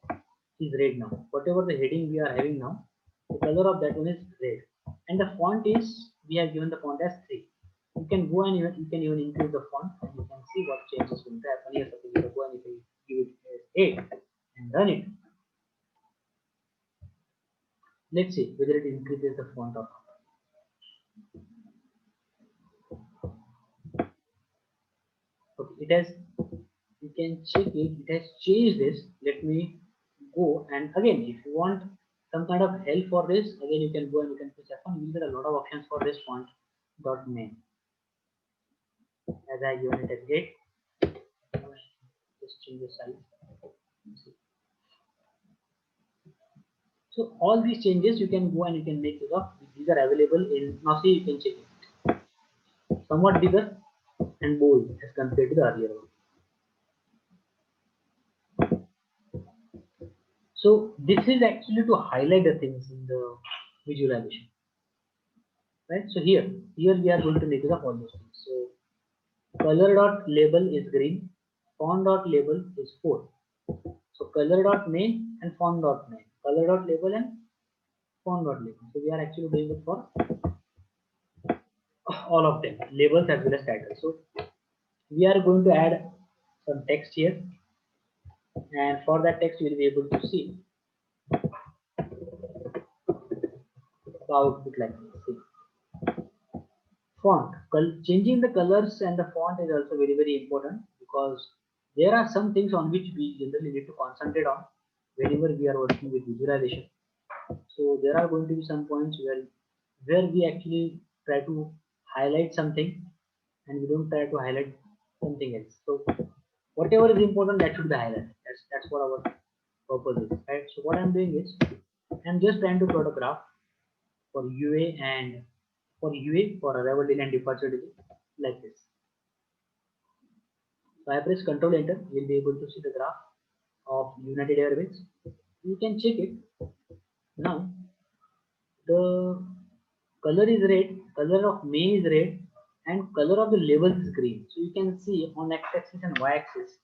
is red now. Whatever the heading we are having now, the color of that one is red. And the font is, we have given the font as 3. You can go and you can even increase the font and you can see what changes will happen here. Suppose you go and if you give it as 8 and run it. Let's see whether it increases the font or not. Okay, it has, you can check it has changed this. Let me go, and again if you want some kind of help for this, again you can go and you can push F1. You will get a lot of options for this font dot main. As I given it as gate, just change the size. So all these changes you can go and you can make use of. These are available in, now see, you can check it somewhat bigger and bold as compared to the earlier one. So this is actually to highlight the things in the visualization, right? So here we are going to make use of all those things. So color dot label is green, font dot label is 4. So color dot main and font dot main, color dot label and font dot label. So we are actually doing it for all of them, labels as well as titles. So we are going to add some text here, and for that text you will be able to see the output like this. See. Font, changing the colors and the font is also very important, because there are some things on which we generally need to concentrate on whenever we are working with visualization. So there are going to be some points where we actually try to highlight something and we don't try to highlight something else. So whatever is important, that should be highlighted. That's what our purpose is, right? So what I'm doing is I'm just trying to plot a graph for UA and for arrival delay and departure delay like this. So I press Control Enter, you'll be able to see the graph of United Airways. You can check it. Now the color is red, color of main is red, and color of the labels is green. So you can see on x-axis and y-axis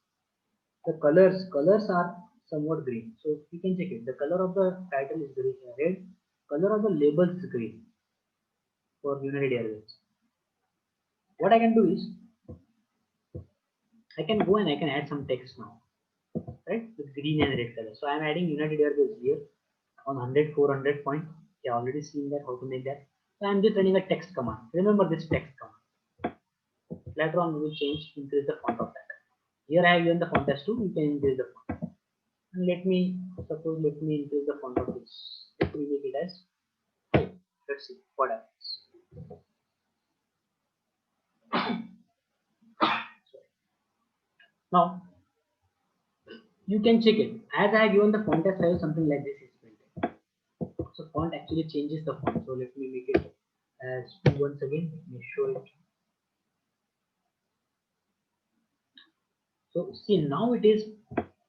the colors are somewhat green. So you can check it. The color of the title is green, red, color of the labels is green for United Airways. What I can do is I can go and I can add some text now, right, with green and red color. So I am adding United Airways here on 100 400 point. You have already seen that how to make that. So I am just running a text command. Remember this text command. Later on we will increase the font of that. Here I have given the font as 2. You can increase the font. And let me increase the font of this. Let me make it as 5. Let's see what happens. Now you can check it. As I have given the font as 5, something like this is printed. So font actually changes the font. So let me make it as 2 once again. Let me show it. So see, now it is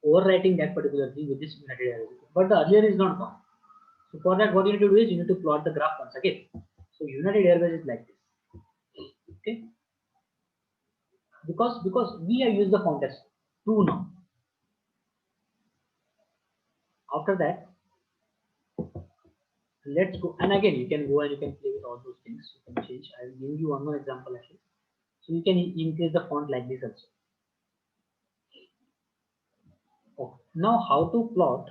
overwriting that particular thing with this United Airways, but the earlier is not gone. So for that, what you need to do is you need to plot the graph once again. So United Airways is like this. Okay, because we have used the font as 2 now. After that, let's go, and again you can go and you can play with all those things. You can change. I will give you one more example actually. So you can increase the font like this also. Okay. Now how to plot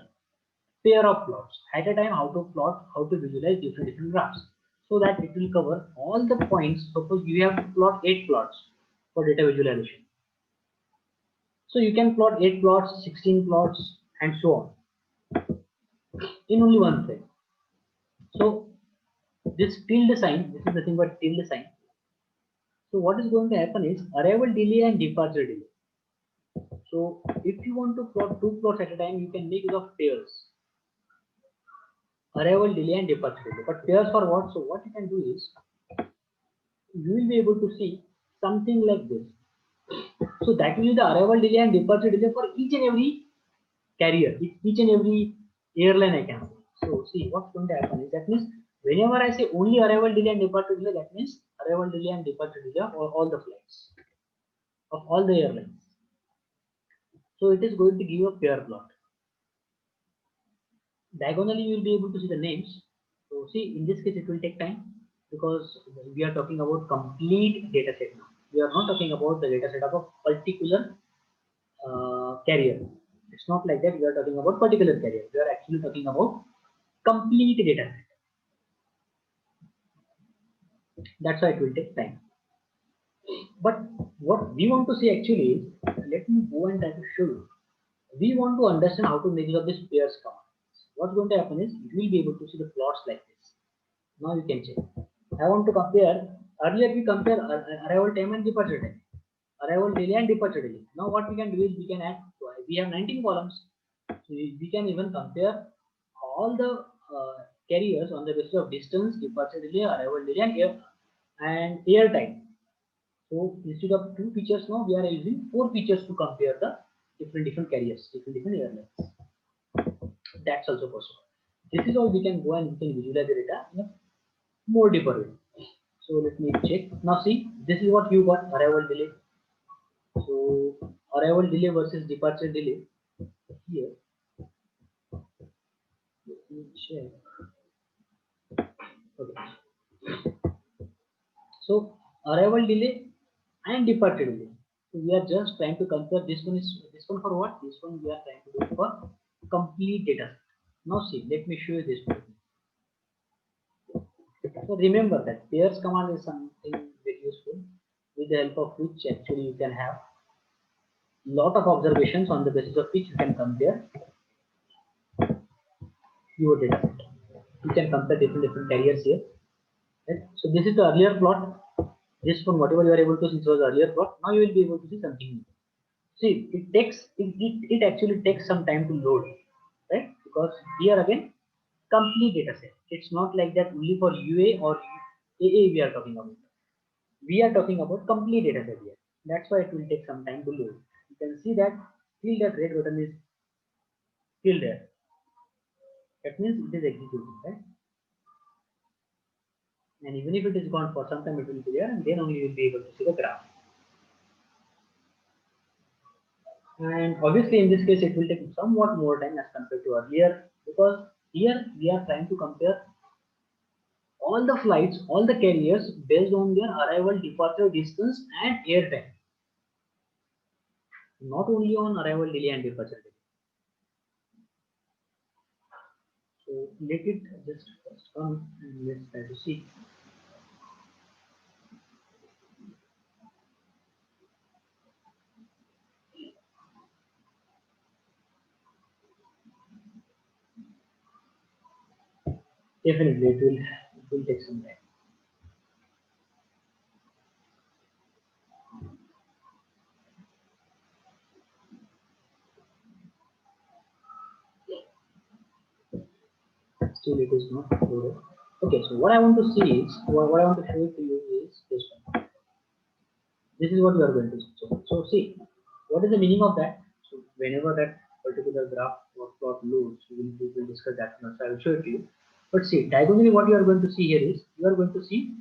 pair of plots at a time, how to visualize different graphs, so that it will cover all the points. Suppose you have to plot 8 plots for data visualization. So you can plot 8 plots, 16 plots, and so on in only one frame. So this tilde sign, this is nothing but tilde sign. So what is going to happen is arrival delay and departure delay. So if you want to plot 2 plots at a time, you can make use of pairs. Arrival delay and departure delay. But pairs for what? So what you can do is you will be able to see something like this. So that will be the arrival delay and departure delay for each and every carrier, each and every airline I can. So see what's going to happen is, that means Whenever I say only arrival delay and departure delay, that means arrival delay and departure delay of all the flights of all the airlines. So it is going to give a pair plot. Diagonally, you will be able to see the names. So see, in this case, it will take time because we are talking about complete data set now. We are not talking about the data set of a particular carrier. It's not like that. We are talking about particular carrier. We are actually talking about complete data set. That's why it will take time. But what we want to see actually is, let me go and try to show you. We want to understand how to make use of this pairs command. What's going to happen is you will be able to see the plots like this. Now you can check. I want to compare. Earlier we compare arrival time and departure time, arrival delay and departure delay. Now what we can do is we can add. We have 19 columns. So we can even compare all the carriers on the basis of distance, departure delay, arrival delay, and air time. So instead of 2 features now we are using 4 features to compare the different carriers, different airlines. That's also possible. This is all we can go and we can visualize the data in a more deeper way. So let me check. Now see, this is what you got, arrival delay. So arrival delay versus departure delay. Here, let me check. Okay. So arrival delay and departure delay. So we are just trying to compare this one for what? This one we are trying to do for complete data set. Now see, let me show you this one. So remember that pairs command is something very useful with the help of which actually you can have lot of observations on the basis of which you can compare your data set. You can compare different carriers here. Right? So this is the earlier plot. This one, whatever you are able to see, was earlier plot. Now you will be able to see something new. See, it actually takes some time to load, right? Because here again, complete data set. It's not like that only for UA or AA we are talking about. We are talking about complete data set here. That's why it will take some time to load. You can see that still that red button is still there. That means it is executing, right? And even if it is gone for some time, it will be there, and then only you will be able to see the graph. And obviously, in this case, it will take somewhat more time as compared to earlier because here we are trying to compare all the flights, all the carriers based on their arrival, departure distance, and air time. Not only on arrival delay and departure delay. So let it just first come and let's try to see. Definitely, it will take some time. Still, it is not loaded. Okay, so what I want to see is what I want to show to you is this one. This is what we are going to see. So see, what is the meaning of that? So whenever that particular graph or plot loads, we will discuss that. So I will show it to you. But see, diagonally, what you are going to see here is you are going to see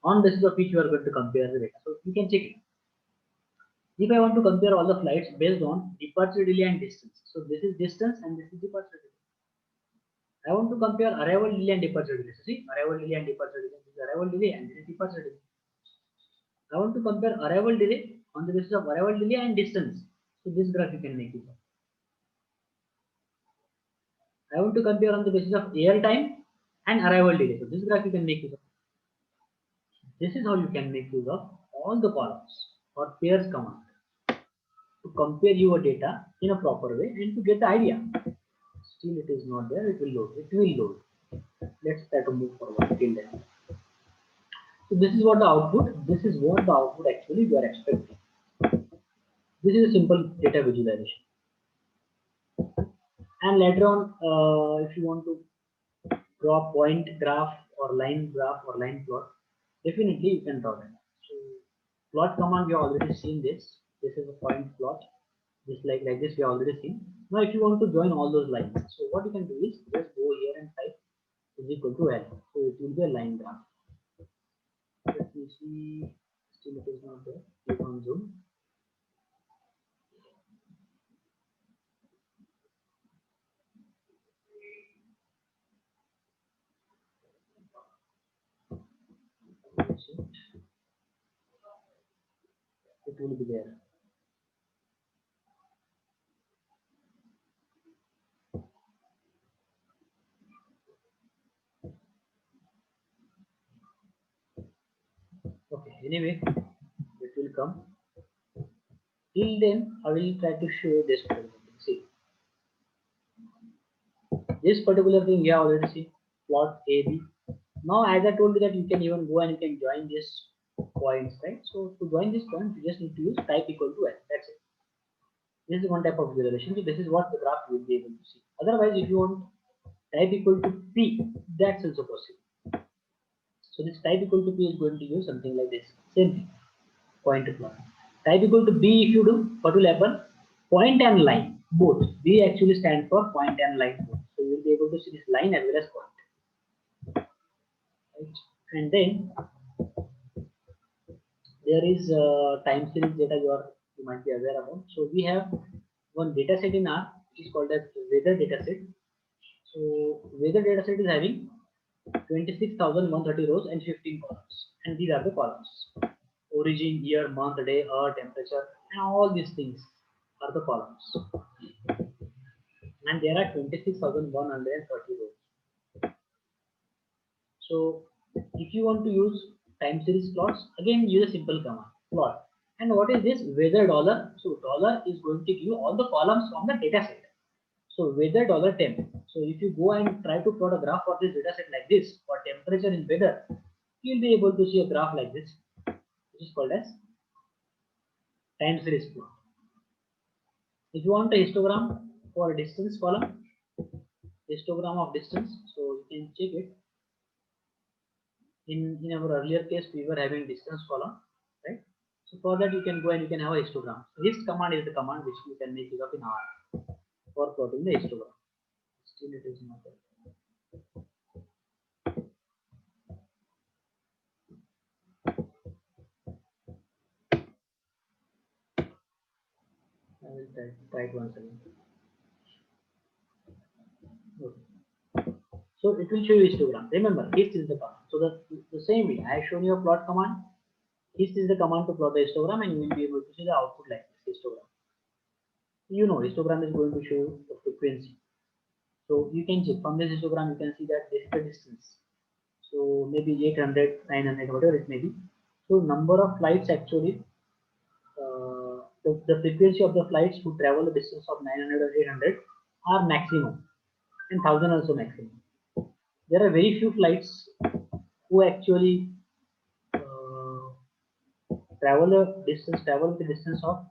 on basis of which you are going to compare the data. So you can check it. If I want to compare all the flights based on departure delay and distance, so this is distance and this is departure delay. I want to compare arrival delay and departure delay. So see, arrival delay and departure delay. This is arrival delay and this is departure delay. I want to compare arrival delay on the basis of arrival delay and distance. So this graph you can make it. I want to compare on the basis of air time and arrival delay. So this graph you can make use of. This is how you can make use of all the columns or pairs command to compare your data in a proper way and to get the idea. Still it is not there, it will load. It will load. Let's try to move forward till then. So this is what the output, this is what the output actually we are expecting. This is a simple data visualization. And later on, if you want to draw point graph or line plot, definitely you can draw that. So plot command we have already seen this. This is a point plot. This like this we have already seen. Now if you want to join all those lines, so what you can do is just go here and type is equal to L. So it will be a line graph. Let me see. Still it is not there. Click on zoom. It will be there. Okay, anyway, it will come. Till then, I will try to show this particular thing. See, this particular thing you have already seen, plot AB. Now, as I told you that you can even go and you can join this points, right? So to join this point, you just need to use type equal to L. That's it. This is one type of relation. So this is what the graph will be able to see. Otherwise, if you want type equal to P, that's also possible. So this type equal to P is going to use something like this. Same thing. Point to plot. Type equal to B, if you do, what will happen? Point and line, both. B actually stand for point and line both. So you will be able to see this line as well as point. Right? And then there is time series data you might be aware about. So we have one data set in R, which is called as weather data set. So weather data set is having 26,130 rows and 15 columns, and these are the columns: origin, year, month, day, hour, temperature, and all these things are the columns. And there are 26,130 rows. So if you want to use time series plots, again use a simple command plot. And what is this weather dollar? So dollar is going to give you all the columns from the data set. So weather dollar temp. So if you go and try to plot a graph for this data set like this for temperature in weather, you'll be able to see a graph like this, which is called as time series plot. If you want a histogram for a distance column, histogram of distance, so you can check it. In our earlier case, we were having distance column, right? So for that, you can go and you can have a histogram. So hist command is the command which you can make use of in R for plotting the histogram. Still, it is not there. I will try it once again. Okay. So it will show you histogram. Remember, hist is the command. So the same way I have shown you a plot command. Hist is the command to plot the histogram, and you will be able to see the output like this histogram. You know, histogram is going to show the frequency. So you can check from this histogram, you can see that this is the distance. So maybe 800, 900, whatever it may be. So number of flights actually, the frequency of the flights who travel the distance of 900 or 800 are maximum, and 1000 also maximum. There are very few flights who actually travel the distance of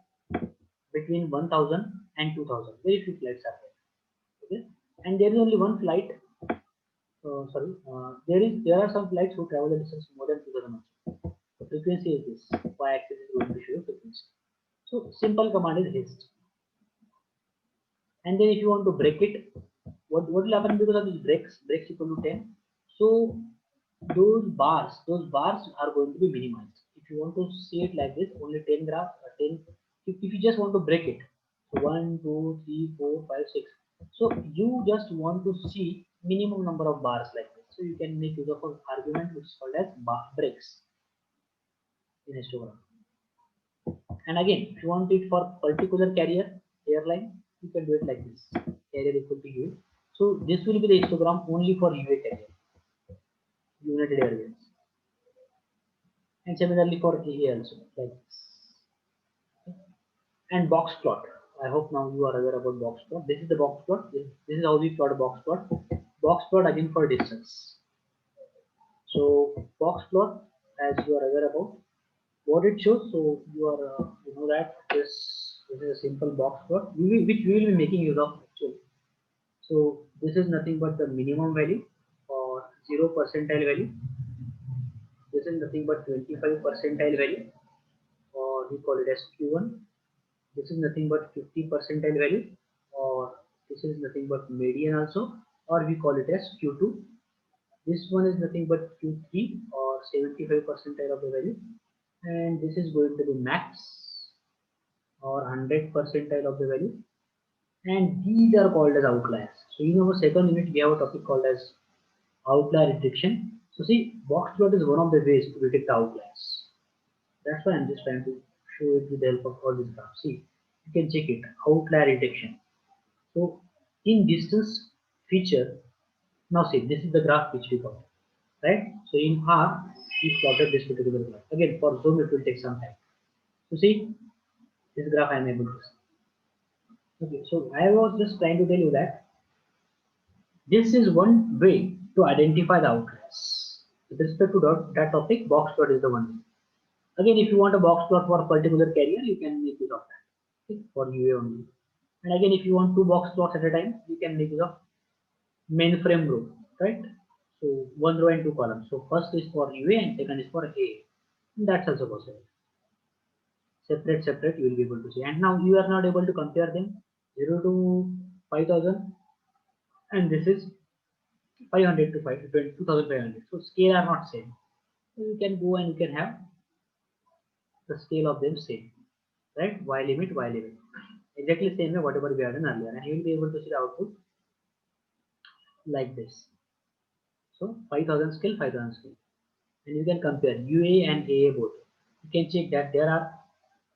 between 1000 and 2000. Very few flights are there. Okay, and there is only one flight. There are some flights who travel the distance more than 2000. The frequency is this. Y-axis is going to show you frequency. So simple command is hist. And then if you want to break it, what will happen because of these breaks equal to 10? So those bars are going to be minimized. If you want to see it like this, only 10 graph, 10. If you just want to break it, so 1, 2, 3, 4, 5, 6. So you just want to see minimum number of bars like this. So you can make use of an argument which is called as bar breaks in histogram. And again, if you want it for particular carrier airline, you can do it like this: carrier equal to UA. So this will be the histogram only for UA carrier, United Airways, and similarly for AA also, like this. And box plot. I hope now you are aware about box plot. This is the box plot. This is how we plot a box plot. Box plot again for distance. So box plot, as you are aware about, what it shows. So you know that this is a simple box plot which we will be making use of actually. So this is nothing but the minimum value or 0 percentile value. This is nothing but 25 percentile value, or we call it as Q1. This is nothing but 50 percentile value, or this is nothing but median also, or we call it as Q2. This one is nothing but Q3 or 75 percentile of the value, and this is going to be max or 100 percentile of the value, and these are called as outliers. So in our second unit, we have a topic called as outlier detection. So see, box plot is one of the ways to detect outliers. That's why I'm just trying to show it with the help of all these graphs. See, you can check it, outlier detection. So in distance feature, now see, this is the graph which we got, right? So in R, we plotted this particular graph. Again, for zoom, it will take some time. So see, this graph I am able to see. Okay, so I was just trying to tell you that this is one way to identify the outliers. With respect to that topic, box plot is the one way. Again, if you want a box plot for a particular carrier, you can make use of that, okay, for UA only. And again, if you want two box plots at a time, you can make use of mainframe row, right? So one row and two columns. So first is for UA and second is for A. And that's also possible. Separate, you will be able to see. And now you are not able to compare them 0 to 5000, and this is 500 to 2500. So scale are not same. So you can go and you can have the scale of them same, right? Y limit, Y limit. Exactly same way whatever we had done earlier, and you will be able to see the output like this. So 5000 scale, 5000 scale, and you can compare UA and AA both. You can check that there are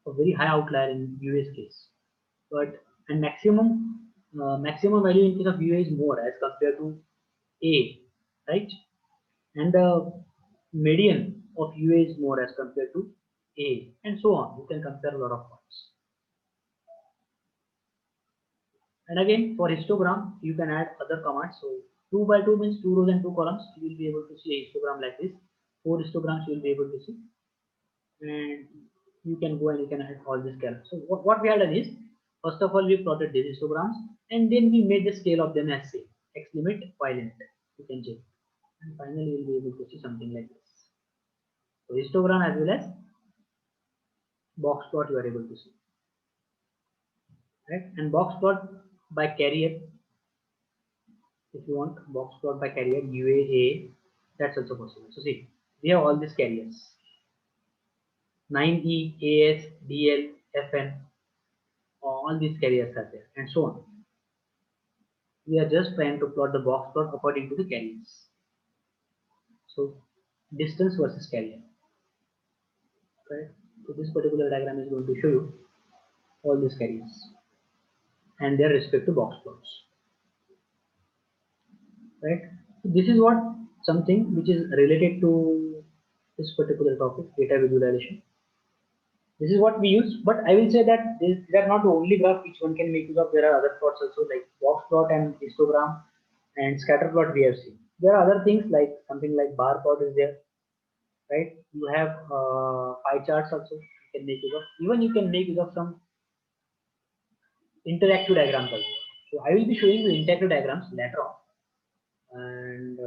a very high outlier in UA's case, but and maximum value in case of UA is more as compared to A, right? And the median of UA is more as compared to A, and so on. You can compare a lot of points. And again, for histogram, you can add other commands. So 2 by 2 means 2 rows and 2 columns. You will be able to see a histogram like this. 4 histograms you will be able to see. And you can go and you can add all these columns. So what we have done is, first of all, we plotted these histograms, and then we made the scale of them as same. X limit, Y limit. You can check. And finally, you will be able to see something like this. So histogram as well as box plot you are able to see. Right? And box plot by carrier, if you want box plot by carrier UAA, that's also possible. So see, we have all these carriers 9E, AS, DL, FN, all these carriers are there, and so on. We are just trying to plot the box plot according to the carriers. So distance versus carrier. Right? So this particular diagram is going to show you all these carriers and their respective box plots. Right? So this is what something which is related to this particular topic, data visualization. This is what we use, but I will say that these are not the only graph which one can make use of. There are other plots also, like box plot and histogram and scatter plot we have seen. There are other things like something like bar plot is there, right? You have pie charts also you can make use of. Even you can make use of some interactive diagrams also. So I will be showing you interactive diagrams later on, and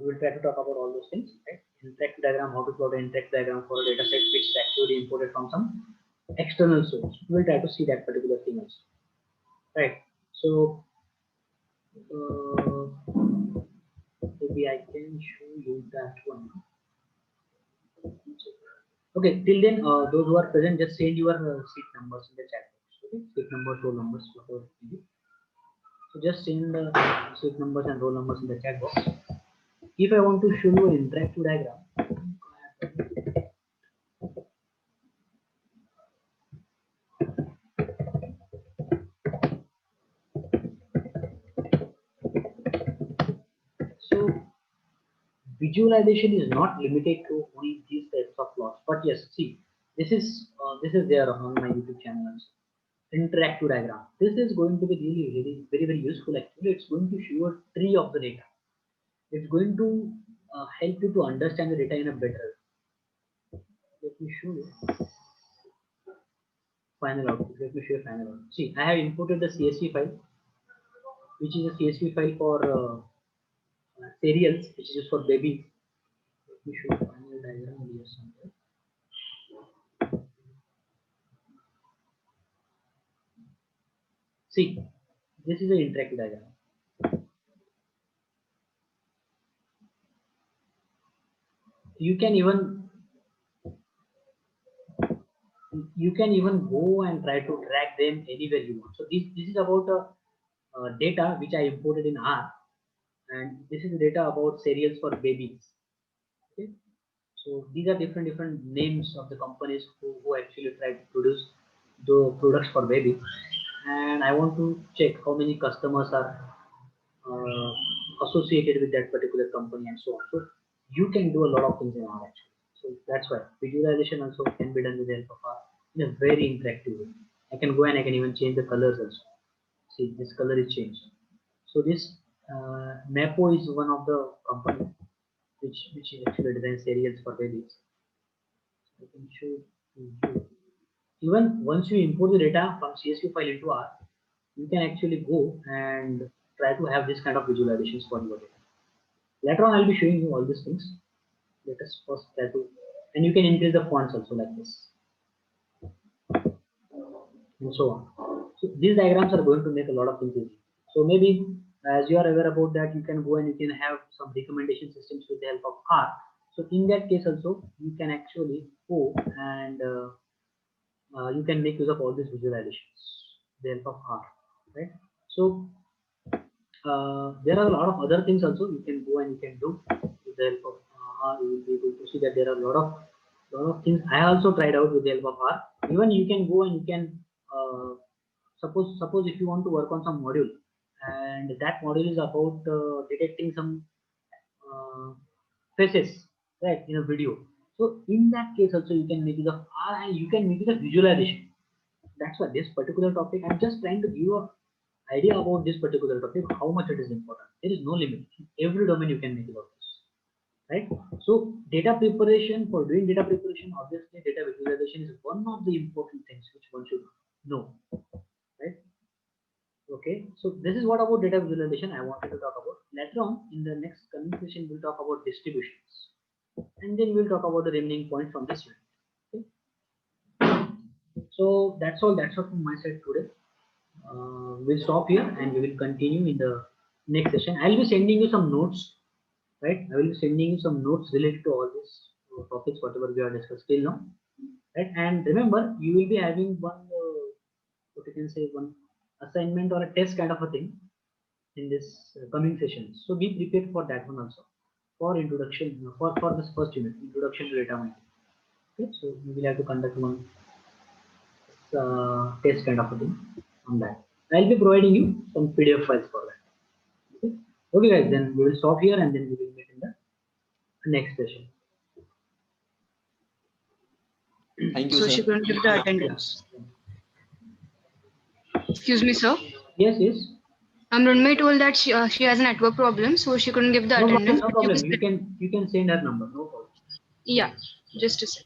we will try to talk about all those things, right? Interactive diagram, how to plot an interactive diagram for a data set which is actually imported from some external source. We will try to see that particular thing also, right? So maybe I can show you that one. Okay, till then, those who are present, just send your seat numbers in the chat box. Okay, seat numbers, roll numbers, whatever it may be. So just send the seat numbers and roll numbers in the chat box. If I want to show you an interactive diagram, so visualization is not limited to only these types of plots. But yes, see, this is there on my YouTube channel also. Interactive diagram. This is going to be really very useful. Actually, it's going to show you a tree of the data. It's going to help you to understand the data in a better way. Let me show you final output. Let me show you final output. See, I have imported the CSV file, which is a CSV file for serials, which is just for baby. Let me show you final diagram here somewhere. See, this is an interactive diagram. you can even go and try to track them anywhere you want. So this is about data which I imported in R, and this is data about cereals for babies. Okay, so these are different names of the companies who actually try to produce the products for baby, and I want to check how many customers are uh, associated with that particular company and so on. So you can do a lot of things in R actually. So that's why visualization also can be done with the help of R in a very interactive way. I can go and I can even change the colors also. See, this color is changed. So this Mapo is one of the company which actually designs cereals for babies. I can show you. Even once you import the data from CSV file into R, you can actually go and try to have this kind of visualizations for your data. Later on, I'll be showing you all these things. Let us first try to, and you can increase the fonts also like this, and so on. So these diagrams are going to make a lot of things easy. So maybe as you are aware about that, you can go and you can have some recommendation systems with the help of R. So in that case also, you can actually go and you can make use of all these visualizations with the help of R, right? So there are a lot of other things also you can go and you can do with the help of R. You will be able to see that there are a lot of things I also tried out with the help of R. Even you can go and you can suppose if you want to work on some module, and that module is about detecting some uh, faces, right, in a video. So in that case also you can make use of R and you can make it a visualization. That's why this particular topic, I'm just trying to give you an idea about this particular topic, how much it is important. There is no limit. In every domain you can make use of this, right? So data preparation, for doing data preparation, obviously data visualization is one of the important things which one should know, right? Okay, so this is what about data visualization I wanted to talk about. Later on in the next coming session, we'll talk about distributions, and then we'll talk about the remaining points from this unit. Okay? So that's all. That's all from my side today. We'll stop here and we will continue in the next session. I'll be sending you some notes, right? I will be sending you some notes related to all these topics, whatever we have discussed till now, right? And remember, you will be having one, what you can say, one assignment or a test kind of a thing in this coming sessions. So be prepared for that one also, for introduction, for this first unit, introduction to data mining. Okay, so we will have to conduct one test kind of a thing on that. I'll be providing you some PDF files for that. Okay, okay guys, then we will stop here and then we will meet in the next session. Thank you, So sir. she couldn't give the attendance. Excuse me, sir. Yes, yes. Runmate told that she has a network problem, so she couldn't give the No problem, attendance. no problem. You can send her number, no problem. Yeah, just a sec.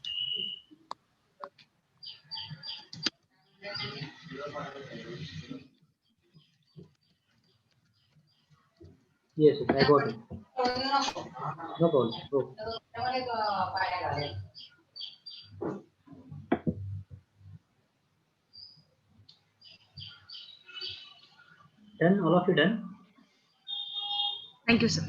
Yes, yes, I got it. No problem. Okay. Done? All of you done? Thank you, sir.